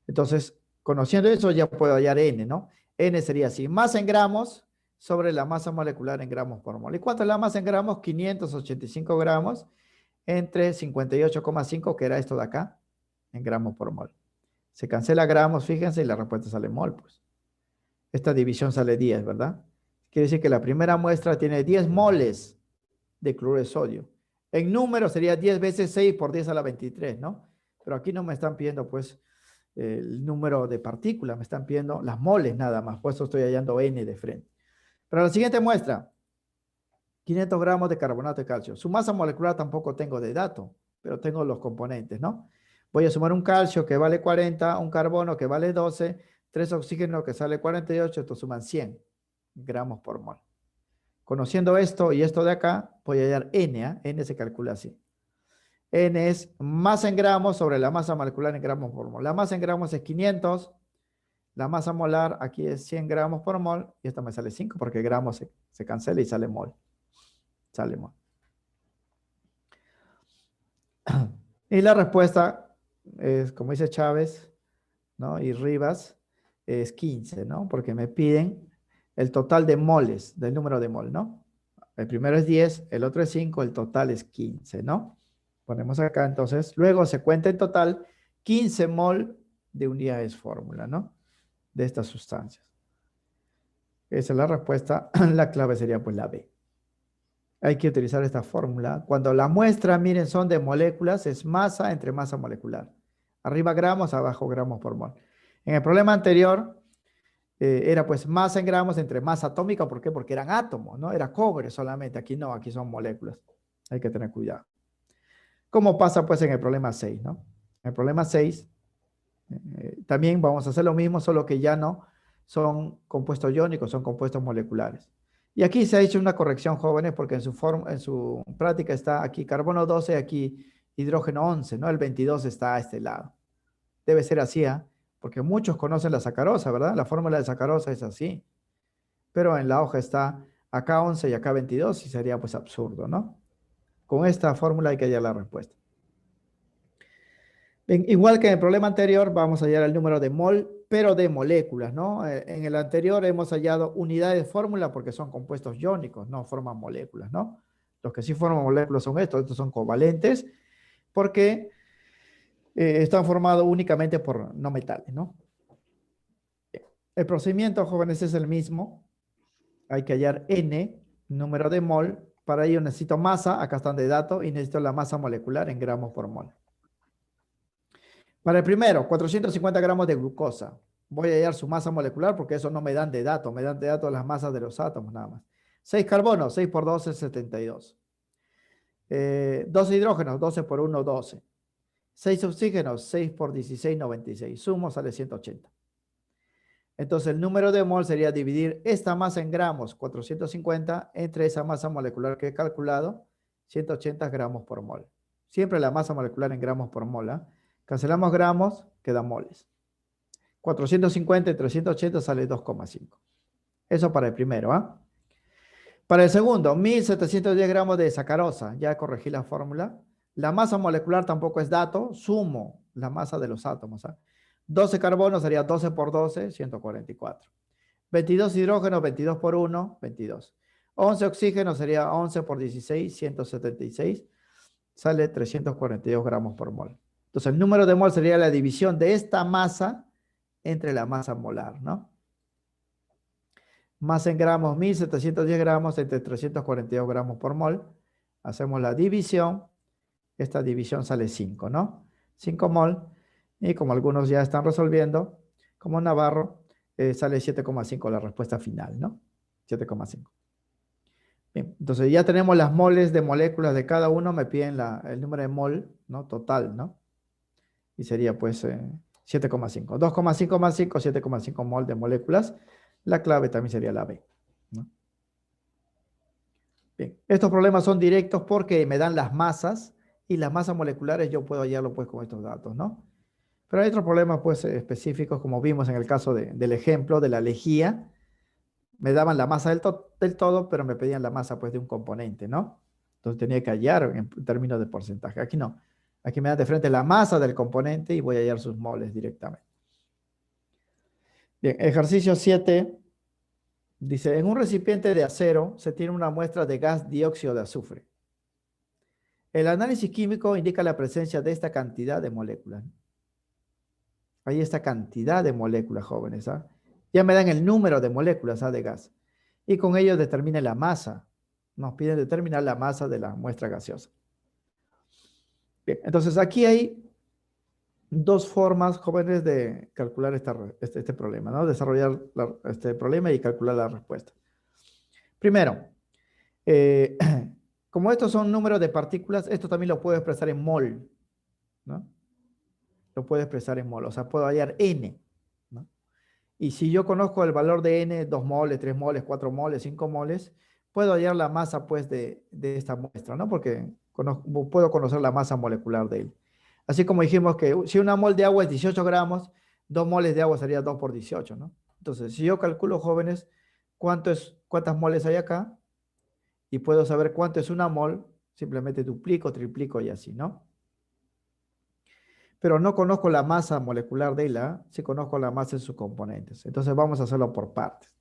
Entonces, conociendo eso, ya puedo hallar N, ¿no? N sería así, masa en gramos sobre la masa molecular en gramos por mol. ¿Y cuánto es la masa en gramos? 585 gramos entre 58,5, que era esto de acá, en gramos por mol. Se cancela gramos, fíjense, y la respuesta sale mol, pues. Esta división sale 10, ¿verdad? Quiere decir que la primera muestra tiene 10 moles de cloruro de sodio. En número sería 10 veces 6 por 10 a la 23, ¿no? Pero aquí no me están pidiendo, pues, el número de partículas, me están pidiendo las moles nada más, por eso estoy hallando N de frente. Para la siguiente muestra, 500 gramos de carbonato de calcio. Su masa molecular tampoco tengo de dato, pero tengo los componentes, ¿no? Voy a sumar un calcio que vale 40, un carbono que vale 12, 3 oxígenos que sale 48, esto suman 100 gramos por mol. Conociendo esto y esto de acá, voy a hallar N, ¿eh? N se calcula así. N es masa en gramos sobre la masa molecular en gramos por mol. La masa en gramos es 500, la masa molar aquí es 100 gramos por mol, y esto me sale 5 porque gramos se cancela y sale mol. Sale mol. Y la respuesta es, como dice Chávez, ¿no? Y Rivas, es 15, ¿no? Porque me piden el total de moles, del número de mol, ¿no? El primero es 10, el otro es 5, el total es 15, ¿no? Ponemos acá entonces, luego se cuenta en total 15 mol de unidades fórmula, ¿no? De estas sustancias. Esa es la respuesta, la clave sería pues la B. Hay que utilizar esta fórmula. Cuando la muestra, miren, son de moléculas, es masa entre masa molecular. Arriba gramos, abajo gramos por mol. En el problema anterior, era pues masa en gramos entre masa atómica. ¿Por qué? Porque eran átomos, ¿no? Era cobre solamente. Aquí no, aquí son moléculas. Hay que tener cuidado. ¿Cómo pasa pues en el problema 6, ¿no? En el problema 6, también vamos a hacer lo mismo, solo que ya no son compuestos iónicos, son compuestos moleculares. Y aquí se ha hecho una corrección, jóvenes, porque en su práctica está aquí carbono 12, aquí hidrógeno 11, ¿no? El 22 está a este lado. Debe ser así, ¿eh? Porque muchos conocen la sacarosa, ¿verdad? La fórmula de sacarosa es así. Pero en la hoja está acá 11 y acá 22 y sería pues absurdo, ¿no? Con esta fórmula hay que hallar la respuesta. Bien, igual que en el problema anterior, vamos a hallar el número de mol, pero de moléculas, ¿no? En el anterior hemos hallado unidades de fórmula porque son compuestos iónicos, no forman moléculas, ¿no? Los que sí forman moléculas son estos son covalentes porque están formados únicamente por no metales, ¿no? El procedimiento, jóvenes, es el mismo. Hay que hallar N, número de mol. Para ello necesito masa, acá están de datos, y necesito la masa molecular en gramos por mol. Para el primero, 450 gramos de glucosa. Voy a hallar su masa molecular porque eso no me dan de datos, me dan de datos las masas de los átomos nada más. 6 carbonos, 6 por 12 es 72. 12 hidrógenos, 12 por 1, 12. 6 oxígenos, 6 por 16, 96. Sumo, sale 180. Entonces el número de mol sería dividir esta masa en gramos, 450, entre esa masa molecular que he calculado, 180 gramos por mol. Siempre la masa molecular en gramos por mol, ¿eh? Cancelamos gramos, quedan moles. 450 entre 180 sale 2,5. Eso para el primero, ¿ah? Para el segundo, 1710 gramos de sacarosa. Ya corregí la fórmula. La masa molecular tampoco es dato. Sumo la masa de los átomos. 12 carbonos sería 12 por 12, 144. 22 hidrógenos, 22 por 1, 22. 11 oxígenos sería 11 por 16, 176. Sale 342 gramos por mol. Entonces el número de mol sería la división de esta masa entre la masa molar, ¿no? Masa en gramos, 1710 gramos entre 342 gramos por mol. Hacemos la división. Esta división sale 5, ¿no? 5 mol. Y como algunos ya están resolviendo, como Navarro, sale 7,5 la respuesta final, ¿no? 7,5. Bien, entonces ya tenemos las moles de moléculas de cada uno. Me piden el número de mol, ¿no? Total, ¿no? Y sería pues 7,5. 2,5 más 5, 7,5 mol de moléculas. La clave también sería la B, ¿no? Bien, estos problemas son directos porque me dan las masas y las masas moleculares yo puedo hallarlo pues con estos datos, ¿no? Pero hay otros problemas pues específicos como vimos en el caso del ejemplo de la lejía. Me daban la masa del todo, pero me pedían la masa pues de un componente, ¿no? Entonces tenía que hallar en términos de porcentaje. Aquí no. Aquí me dan de frente la masa del componente y voy a hallar sus moles directamente. Bien, ejercicio 7. Dice, en un recipiente de acero se tiene una muestra de gas dióxido de azufre. El análisis químico indica la presencia de esta cantidad de moléculas. Hay esta cantidad de moléculas, jóvenes, ¿ah? Ya me dan el número de moléculas, ¿ah?, de gas. Y con ello determine la masa. Nos piden determinar la masa de la muestra gaseosa. Bien, entonces aquí hay dos formas, jóvenes, de calcular este problema, ¿no? Desarrollar este problema y calcular la respuesta. Primero, como estos son números de partículas, esto también lo puedo expresar en mol, ¿no? Lo puedo expresar en mol, o sea, puedo hallar N, ¿no? Y si yo conozco el valor de N, 2 moles, 3 moles, 4 moles, 5 moles, puedo hallar la masa, pues, de esta muestra, ¿no? Porque puedo conocer la masa molecular de él. Así como dijimos que si una mol de agua es 18 gramos, 2 moles de agua sería 2 por 18, ¿no? Entonces, si yo calculo, jóvenes, cuántas moles hay acá, y puedo saber cuánto es una mol, simplemente duplico, triplico y así, ¿no? Pero no conozco la masa molecular de ella, sí conozco la masa en sus componentes. Entonces vamos a hacerlo por partes.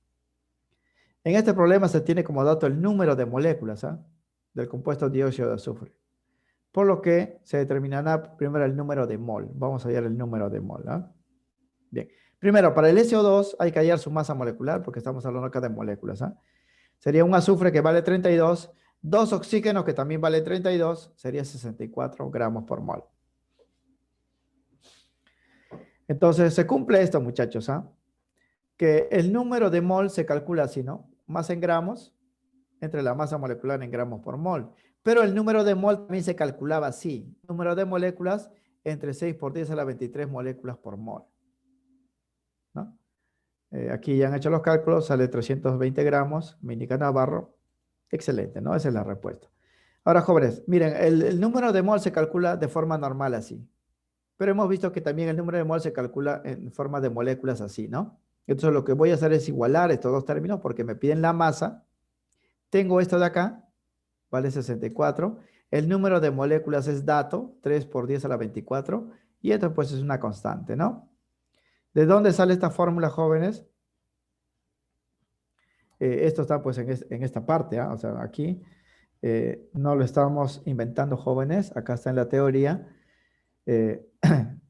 En este problema se tiene como dato el número de moléculas, ¿ah?, del compuesto dióxido de azufre. Por lo que se determinará primero el número de mol. Vamos a hallar el número de mol, ¿ah? Bien. Primero, para el SO2 hay que hallar su masa molecular, porque estamos hablando acá de moléculas, ¿ah? Sería un azufre que vale 32, dos oxígenos que también vale 32, sería 64 gramos por mol. Entonces, se cumple esto, muchachos, ¿ah?, que el número de mol se calcula así, ¿no? Masa en gramos entre la masa molecular en gramos por mol. Pero el número de mol también se calculaba así. Número de moléculas entre 6 por 10 a la 23 moléculas por mol, ¿no? Aquí ya han hecho los cálculos, sale 320 gramos, me indica Navarro. Excelente, ¿no? Esa es la respuesta. Ahora, jóvenes, miren, el número de mol se calcula de forma normal así. Pero hemos visto que también el número de mol se calcula en forma de moléculas así, ¿no? Entonces lo que voy a hacer es igualar estos dos términos porque me piden la masa. Tengo esto de acá, vale 64. El número de moléculas es dato, 3 por 10 a la 24. Y esto pues es una constante, ¿no? ¿De dónde sale esta fórmula, jóvenes? Esto está pues en esta parte, ¿ah? O sea, aquí no lo estamos inventando, jóvenes. Acá está en la teoría.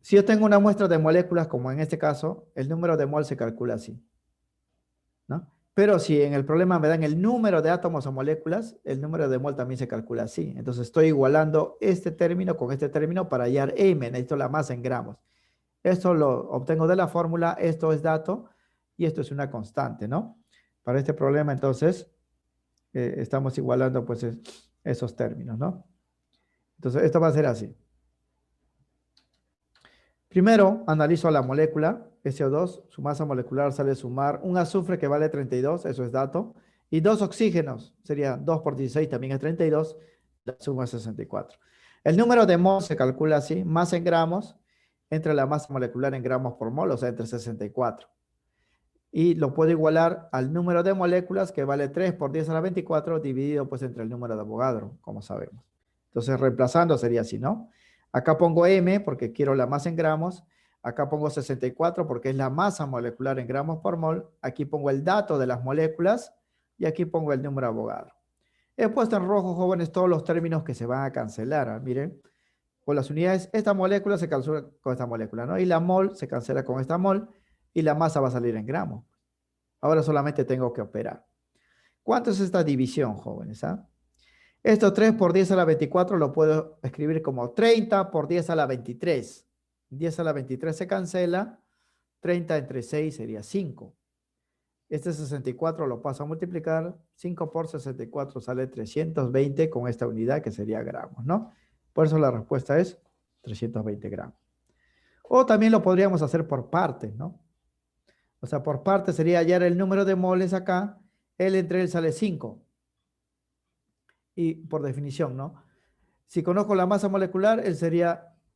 Si yo tengo una muestra de moléculas, como en este caso, el número de mol se calcula así, ¿no? Pero si en el problema me dan el número de átomos o moléculas, el número de mol también se calcula así. Entonces estoy igualando este término con este término para hallar M. Necesito la masa en gramos. Esto lo obtengo de la fórmula, esto es dato y esto es una constante, ¿no? Para este problema, entonces, estamos igualando pues esos términos, ¿no? Entonces, esto va a ser así. Primero, analizo la molécula, SO2, su masa molecular sale sumar un azufre que vale 32, eso es dato, y dos oxígenos, sería 2 por 16, también es 32, la suma es 64. El número de mol se calcula así, masa en gramos, entre la masa molecular en gramos por mol, o sea, entre 64. Y lo puedo igualar al número de moléculas, que vale 3 por 10 a la 24, dividido pues entre el número de Avogadro, como sabemos. Entonces, reemplazando sería así, ¿no? Acá pongo M porque quiero la masa en gramos. Acá pongo 64 porque es la masa molecular en gramos por mol. Aquí pongo el dato de las moléculas y aquí pongo el número de Avogadro. He puesto en rojo, jóvenes, todos los términos que se van a cancelar, ¿ah? Miren, con las unidades, esta molécula se cancela con esta molécula, ¿no? Y la mol se cancela con esta mol y la masa va a salir en gramos. Ahora solamente tengo que operar. ¿Cuánto es esta división, jóvenes? ¿Ah? Esto 3 por 10 a la 24 lo puedo escribir como 30 por 10 a la 23. 10 a la 23 se cancela. 30 entre 6 sería 5. Este 64 lo paso a multiplicar. 5 por 64 sale 320 con esta unidad que sería gramos, ¿no? Por eso la respuesta es 320 gramos. O también lo podríamos hacer por partes, ¿no? O sea, por partes sería hallar el número de moles acá. L entre él sale 5. Y por definición, ¿no? Si conozco la masa molecular,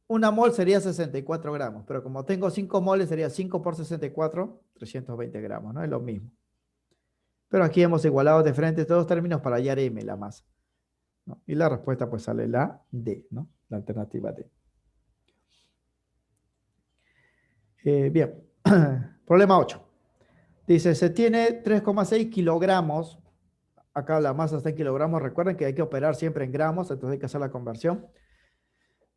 una mol sería 64 gramos, pero como tengo 5 moles, sería 5 por 64, 320 gramos, ¿no? Es lo mismo. Pero aquí hemos igualado de frente todos los términos para hallar M, la masa, ¿no? Y la respuesta pues sale la D, ¿no? La alternativa D. Bien, problema 8. Dice, se tiene 3,6 kilogramos. Acá la masa está en kilogramos. Recuerden que hay que operar siempre en gramos, entonces hay que hacer la conversión.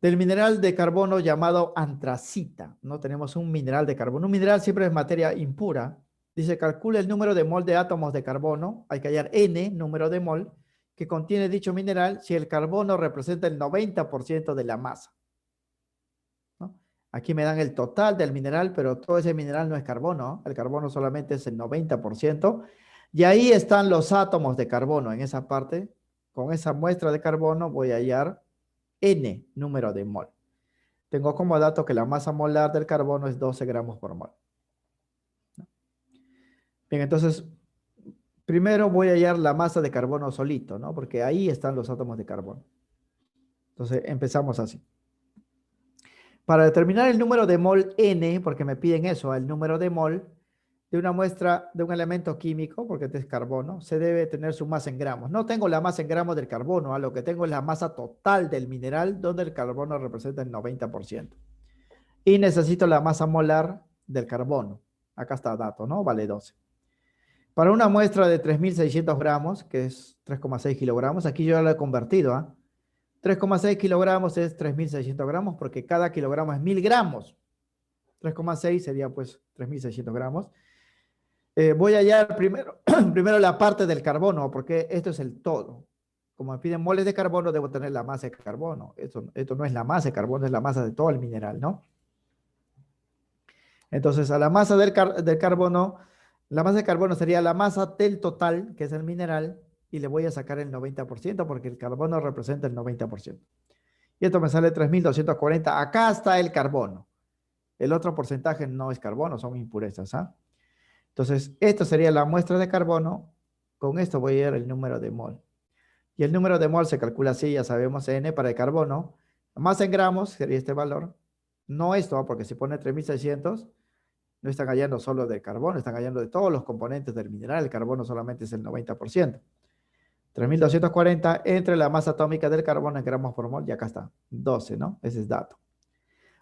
Del mineral de carbono llamado antracita. No tenemos un mineral de carbono. Un mineral siempre es materia impura. Dice, calcula el número de mol de átomos de carbono. Hay que hallar N, número de mol, que contiene dicho mineral si el carbono representa el 90% de la masa, ¿no? Aquí me dan el total del mineral, pero todo ese mineral no es carbono. El carbono solamente es el 90%. Y ahí están los átomos de carbono en esa parte. Con esa muestra de carbono voy a hallar N, número de mol. Tengo como dato que la masa molar del carbono es 12 gramos por mol. Bien, entonces, primero voy a hallar la masa de carbono solito, ¿no? Porque ahí están los átomos de carbono. Entonces, empezamos así. Para determinar el número de mol N, porque me piden eso, el número de mol de una muestra de un elemento químico, porque este es carbono, se debe tener su masa en gramos. No tengo la masa en gramos del carbono, lo que tengo es la masa total del mineral, donde el carbono representa el 90%. Y necesito la masa molar del carbono. Acá está el dato, ¿no? Vale 12. Para una muestra de 3.600 gramos, que es 3,6 kilogramos, aquí yo ya lo he convertido, ¿ah? 3,6 kilogramos es 3.600 gramos porque cada kilogramo es 1.000 gramos. 3,6 sería pues 3.600 gramos. Voy a hallar primero, primero la parte del carbono, porque esto es el todo. Como me piden moles de carbono, debo tener la masa de carbono. Esto no es la masa de carbono, es la masa de todo el mineral, ¿no? Entonces, a la masa del carbono, la masa de carbono sería la masa del total, que es el mineral, y le voy a sacar el 90% porque el carbono representa el 90%. Y esto me sale 3.240. Acá está el carbono. El otro porcentaje no es carbono, son impurezas, ¿ah? Entonces, esto sería la muestra de carbono. Con esto voy a ver el número de mol. Y el número de mol se calcula así, ya sabemos, N para el carbono. Más en gramos sería este valor. No esto, porque si pone 3.600, no están hallando solo del carbono, están hallando de todos los componentes del mineral. El carbono solamente es el 90%. 3.240 entre la masa atómica del carbono en gramos por mol, y acá está, 12, ¿no? Ese es dato.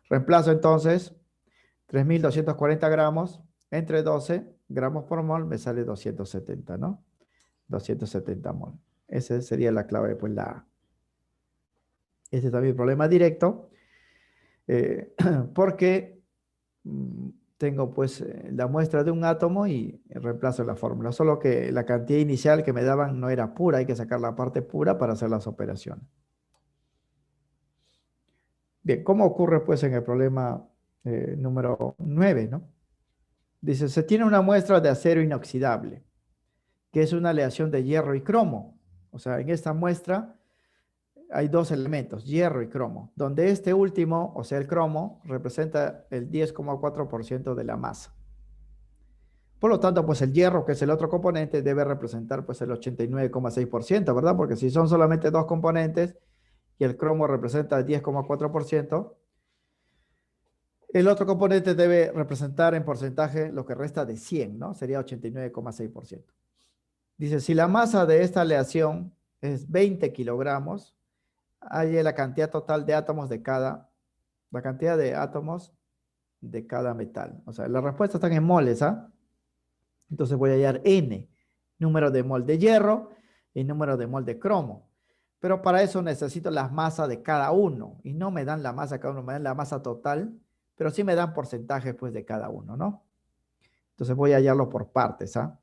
Reemplazo entonces 3.240 gramos entre 12 gramos por mol, me sale 270, ¿no? 270 mol. Esa sería la clave, pues la A. Este es también el problema directo, porque tengo pues la muestra de un átomo y reemplazo la fórmula. Solo que la cantidad inicial que me daban no era pura, hay que sacar la parte pura para hacer las operaciones. Bien, ¿cómo ocurre pues en el problema número 9, ¿no? Dice, se tiene una muestra de acero inoxidable, que es una aleación de hierro y cromo. O sea, en esta muestra hay dos elementos, hierro y cromo, donde este último, o sea, el cromo, representa el 10,4% de la masa. Por lo tanto, pues el hierro, que es el otro componente, debe representar pues el 89,6%, ¿verdad? Porque si son solamente dos componentes y el cromo representa el 10,4%, el otro componente debe representar en porcentaje lo que resta de 100, ¿no? Sería 89,6%. Dice, si la masa de esta aleación es 20 kilogramos, hay la cantidad total de átomos la cantidad de átomos de cada metal. O sea, las respuestas están en moles, ¿ah? Entonces voy a hallar N, número de mol de hierro y número de mol de cromo. Pero para eso necesito las masas de cada uno. Y no me dan la masa de cada uno, me dan la masa total, pero sí me dan porcentajes pues de cada uno, ¿no? Entonces voy a hallarlo por partes, ¿ah?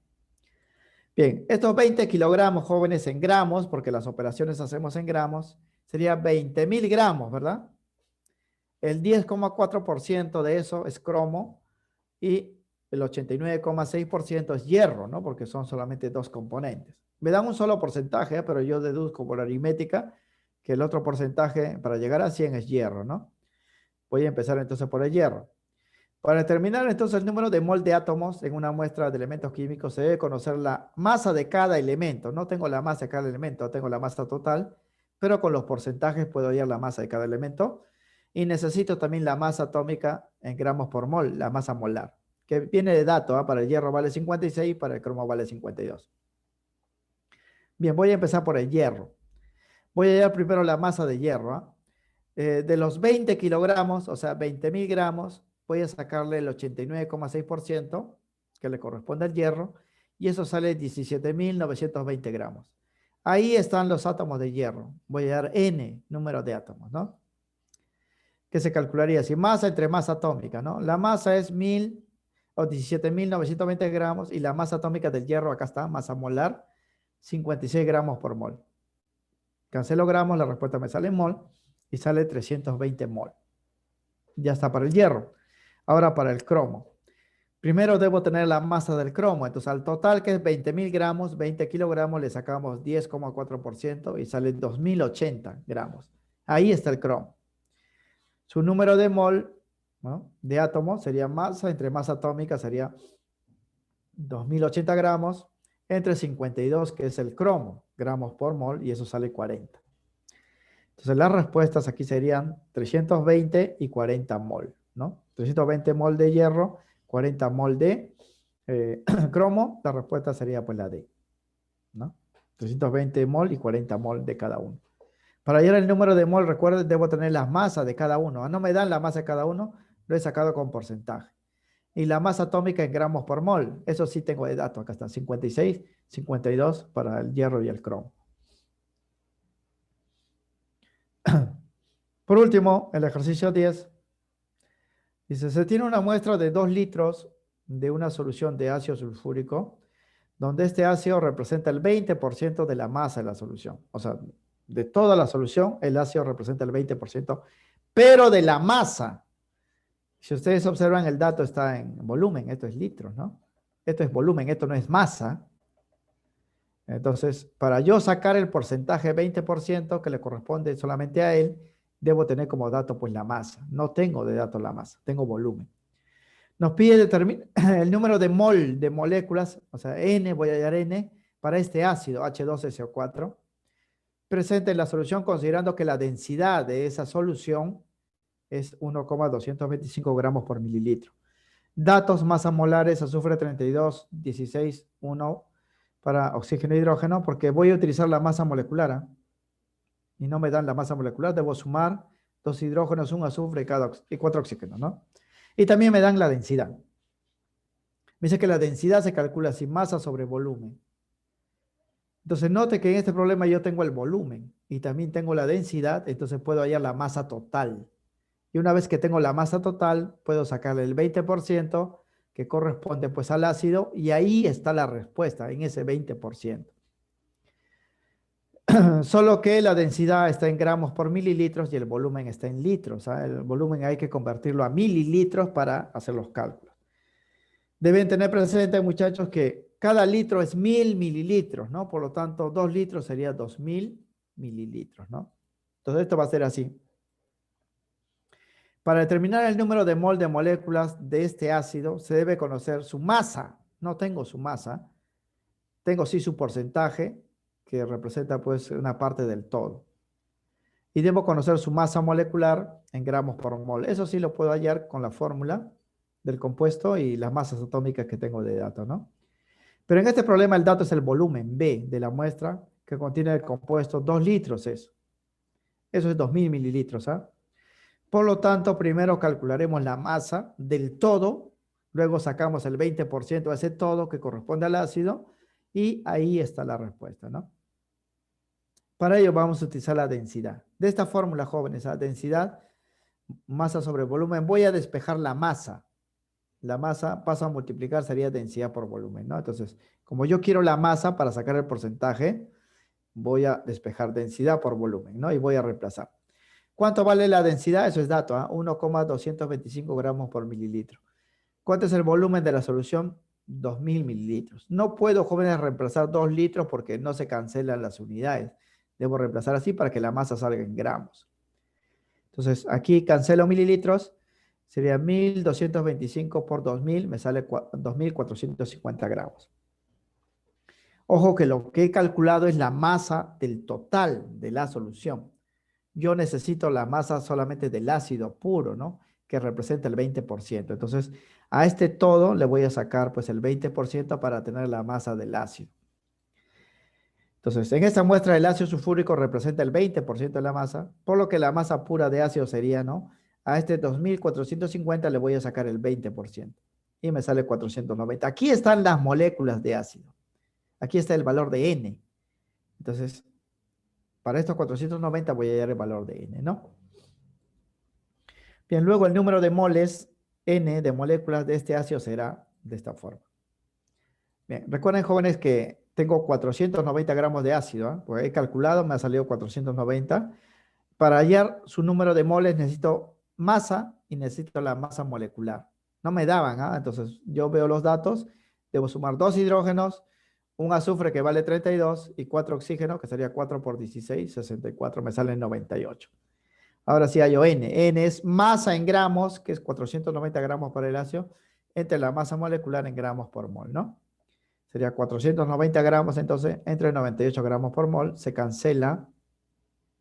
Bien, estos 20 kilogramos, jóvenes, en gramos, porque las operaciones hacemos en gramos, sería 20.000 gramos, ¿verdad? El 10,4% de eso es cromo y el 89,6% es hierro, ¿no? Porque son solamente dos componentes. Me dan un solo porcentaje, pero yo deduzco por aritmética que el otro porcentaje para llegar a 100 es hierro, ¿no? Voy a empezar entonces por el hierro. Para determinar entonces el número de mol de átomos en una muestra de elementos químicos se debe conocer la masa de cada elemento. No tengo la masa de cada elemento, tengo la masa total, pero con los porcentajes puedo hallar la masa de cada elemento. Y necesito también la masa atómica en gramos por mol, la masa molar, que viene de dato, ¿eh? Para el hierro vale 56, para el cromo vale 52. Bien, voy a empezar por el hierro. Voy a hallar primero la masa de hierro, ¿eh? De los 20 kilogramos, o sea, 20.000 gramos, voy a sacarle el 89,6% que le corresponde al hierro, y eso sale 17.920 gramos. Ahí están los átomos de hierro. Voy a dar N número de átomos, ¿no? Que se calcularía así, masa entre masa atómica, ¿no? La masa es 1.000 o 17.920 gramos y la masa atómica del hierro, acá está, masa molar, 56 gramos por mol. Cancelo gramos, la respuesta me sale en mol y sale 320 mol. Ya está para el hierro. Ahora para el cromo. Primero debo tener la masa del cromo. Entonces al total, que es 20.000 gramos, 20 kilogramos, le sacamos 10,4% y sale 2.080 gramos. Ahí está el cromo. Su número de mol, ¿no?, de átomo sería masa entre masa atómica, sería 2.080 gramos entre 52, que es el cromo, gramos por mol, y eso sale 40. Entonces las respuestas aquí serían 320 y 40 mol, ¿no? 320 mol de hierro, 40 mol de cromo, la respuesta sería pues la D, ¿no? 320 mol y 40 mol de cada uno. Para hallar el número de mol, recuerden, debo tener las masas de cada uno. No me dan la masa de cada uno, lo he sacado con porcentaje. Y la masa atómica en gramos por mol. Eso sí tengo de dato. Acá está, 56, 52 para el hierro y el cromo. Por último, el ejercicio 10. Dice, se tiene una muestra de 2 litros de una solución de ácido sulfúrico, donde este ácido representa el 20% de la masa de la solución. O sea, de toda la solución, el ácido representa el 20%, pero de la masa. Si ustedes observan, el dato está en volumen, esto es litros, ¿no? Esto es volumen, esto no es masa. Entonces, para yo sacar el porcentaje 20% que le corresponde solamente a él, debo tener como dato pues la masa. No tengo de dato la masa, tengo volumen. Nos pide determinar el número de mol de moléculas, o sea, N, voy a hallar N, para este ácido H2SO4, presente en la solución considerando que la densidad de esa solución es 1,225 gramos por mililitro. Datos: masa molares: azufre 32, 16, 1 para oxígeno e hidrógeno, porque voy a utilizar la masa molecular, ¿eh? Y no me dan la masa molecular, debo sumar 2 hidrógenos, 1 azufre y 4 oxígenos, ¿no? Y también me dan la densidad. Me dice que la densidad se calcula así, masa sobre volumen. Entonces note que en este problema yo tengo el volumen y también tengo la densidad, entonces puedo hallar la masa total. Y una vez que tengo la masa total, puedo sacarle el 20% que corresponde pues al ácido, y ahí está la respuesta, en ese 20%. Solo que la densidad está en gramos por mililitros y el volumen está en litros, ¿eh? El volumen hay que convertirlo a mililitros para hacer los cálculos. Deben tener presente, muchachos, que cada litro es 1000 mililitros, ¿no? Por lo tanto, 2 litros sería 2000 mililitros, ¿no? Entonces esto va a ser así. Para determinar el número de mol de moléculas de este ácido, se debe conocer su masa. No tengo su masa, tengo sí su porcentaje, que representa pues una parte del todo. Y debo conocer su masa molecular en gramos por mol. Eso sí lo puedo hallar con la fórmula del compuesto y las masas atómicas que tengo de dato, ¿no? Pero en este problema el dato es el volumen B de la muestra, que contiene el compuesto 2 litros eso. Eso es 2000 mililitros, ¿ah? Por lo tanto, primero calcularemos la masa del todo, luego sacamos el 20% de ese todo que corresponde al ácido, y ahí está la respuesta, ¿no? Para ello vamos a utilizar la densidad. De esta fórmula, jóvenes, la densidad, masa sobre volumen, voy a despejar la masa. La masa paso a multiplicar, sería densidad por volumen, ¿no? Entonces, como yo quiero la masa para sacar el porcentaje, voy a despejar densidad por volumen, ¿no? Y voy a reemplazar. ¿Cuánto vale la densidad? Eso es dato, ¿eh? 1,225 gramos por mililitro. ¿Cuánto es el volumen de la solución? 2000 mililitros. No puedo, jóvenes, reemplazar 2 litros porque no se cancelan las unidades. Debo reemplazar así para que la masa salga en gramos. Entonces, aquí cancelo mililitros. Sería 1225 por 2000, me sale 2450 gramos. Ojo que lo que he calculado es la masa del total de la solución. Yo necesito la masa solamente del ácido puro, ¿no? Que representa el 20%. Entonces, a este todo le voy a sacar pues el 20% para tener la masa del ácido. Entonces, en esta muestra el ácido sulfúrico representa el 20% de la masa, por lo que la masa pura de ácido sería, ¿no? A este 2450 le voy a sacar el 20% y me sale 490. Aquí están las moléculas de ácido. Aquí está el valor de N. Entonces, para estos 490 voy a hallar el valor de N, ¿no? Bien, luego el número de moles N de moléculas de este ácido será de esta forma. Bien, recuerden, jóvenes, que tengo 490 gramos de ácido, ¿eh? Porque he calculado, me ha salido 490. Para hallar su número de moles necesito masa y necesito la masa molecular. No me daban, ¿ah? Entonces yo veo los datos, debo sumar 2 hidrógenos, un azufre que vale 32 y 4 oxígenos, que sería 4 por 16, 64, me salen 98. Ahora sí hallo N. N es masa en gramos, que es 490 gramos para el ácido, entre la masa molecular en gramos por mol, ¿no? Sería 490 gramos, entonces entre 98 gramos por mol, se cancela,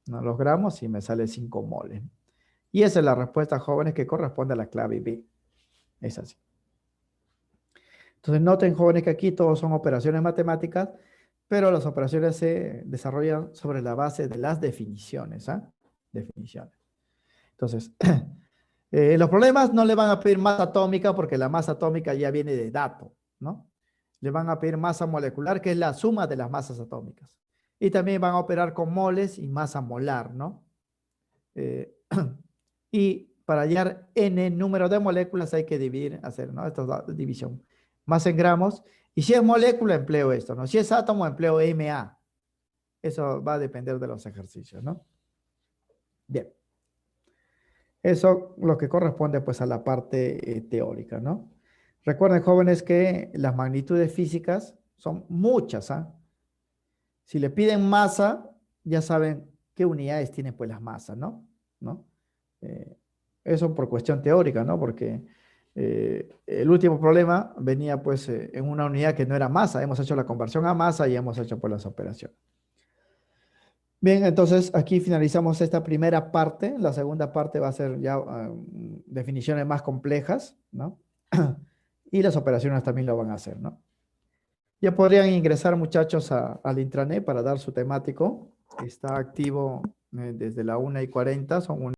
¿no?, los gramos y me sale 5 moles. Y esa es la respuesta, jóvenes, que corresponde a la clave B. Es así. Entonces noten, jóvenes, que aquí todos son operaciones matemáticas, pero las operaciones se desarrollan sobre la base de las definiciones, ¿ah? Definiciones. Entonces, Los problemas no le van a pedir masa atómica porque la masa atómica ya viene de dato, ¿no? Le van a pedir masa molecular, que es la suma de las masas atómicas. Y también van a operar con moles y masa molar, ¿no? Eh, y para hallar n número de moléculas hay que dividir, hacer, ¿no? Esta es la división. Más en gramos. Y si es molécula, empleo esto, ¿no? Si es átomo, empleo MA. Eso va a depender de los ejercicios, ¿no? Bien. Eso lo que corresponde pues a la parte teórica, ¿no? Recuerden, jóvenes, que las magnitudes físicas son muchas, ¿ah? Si le piden masa, ya saben qué unidades tienen pues las masas, ¿no? ¿No? Eh, Eso por cuestión teórica, ¿no? Porque el último problema venía pues en una unidad que no era masa. Hemos hecho la conversión a masa y hemos hecho pues las operaciones. Bien, entonces aquí finalizamos esta primera parte. La segunda parte va a ser ya definiciones más complejas, ¿no? Y las operaciones también lo van a hacer, ¿no? Ya podrían ingresar, muchachos, al intranet para dar su temático. Está activo desde la 1:40, son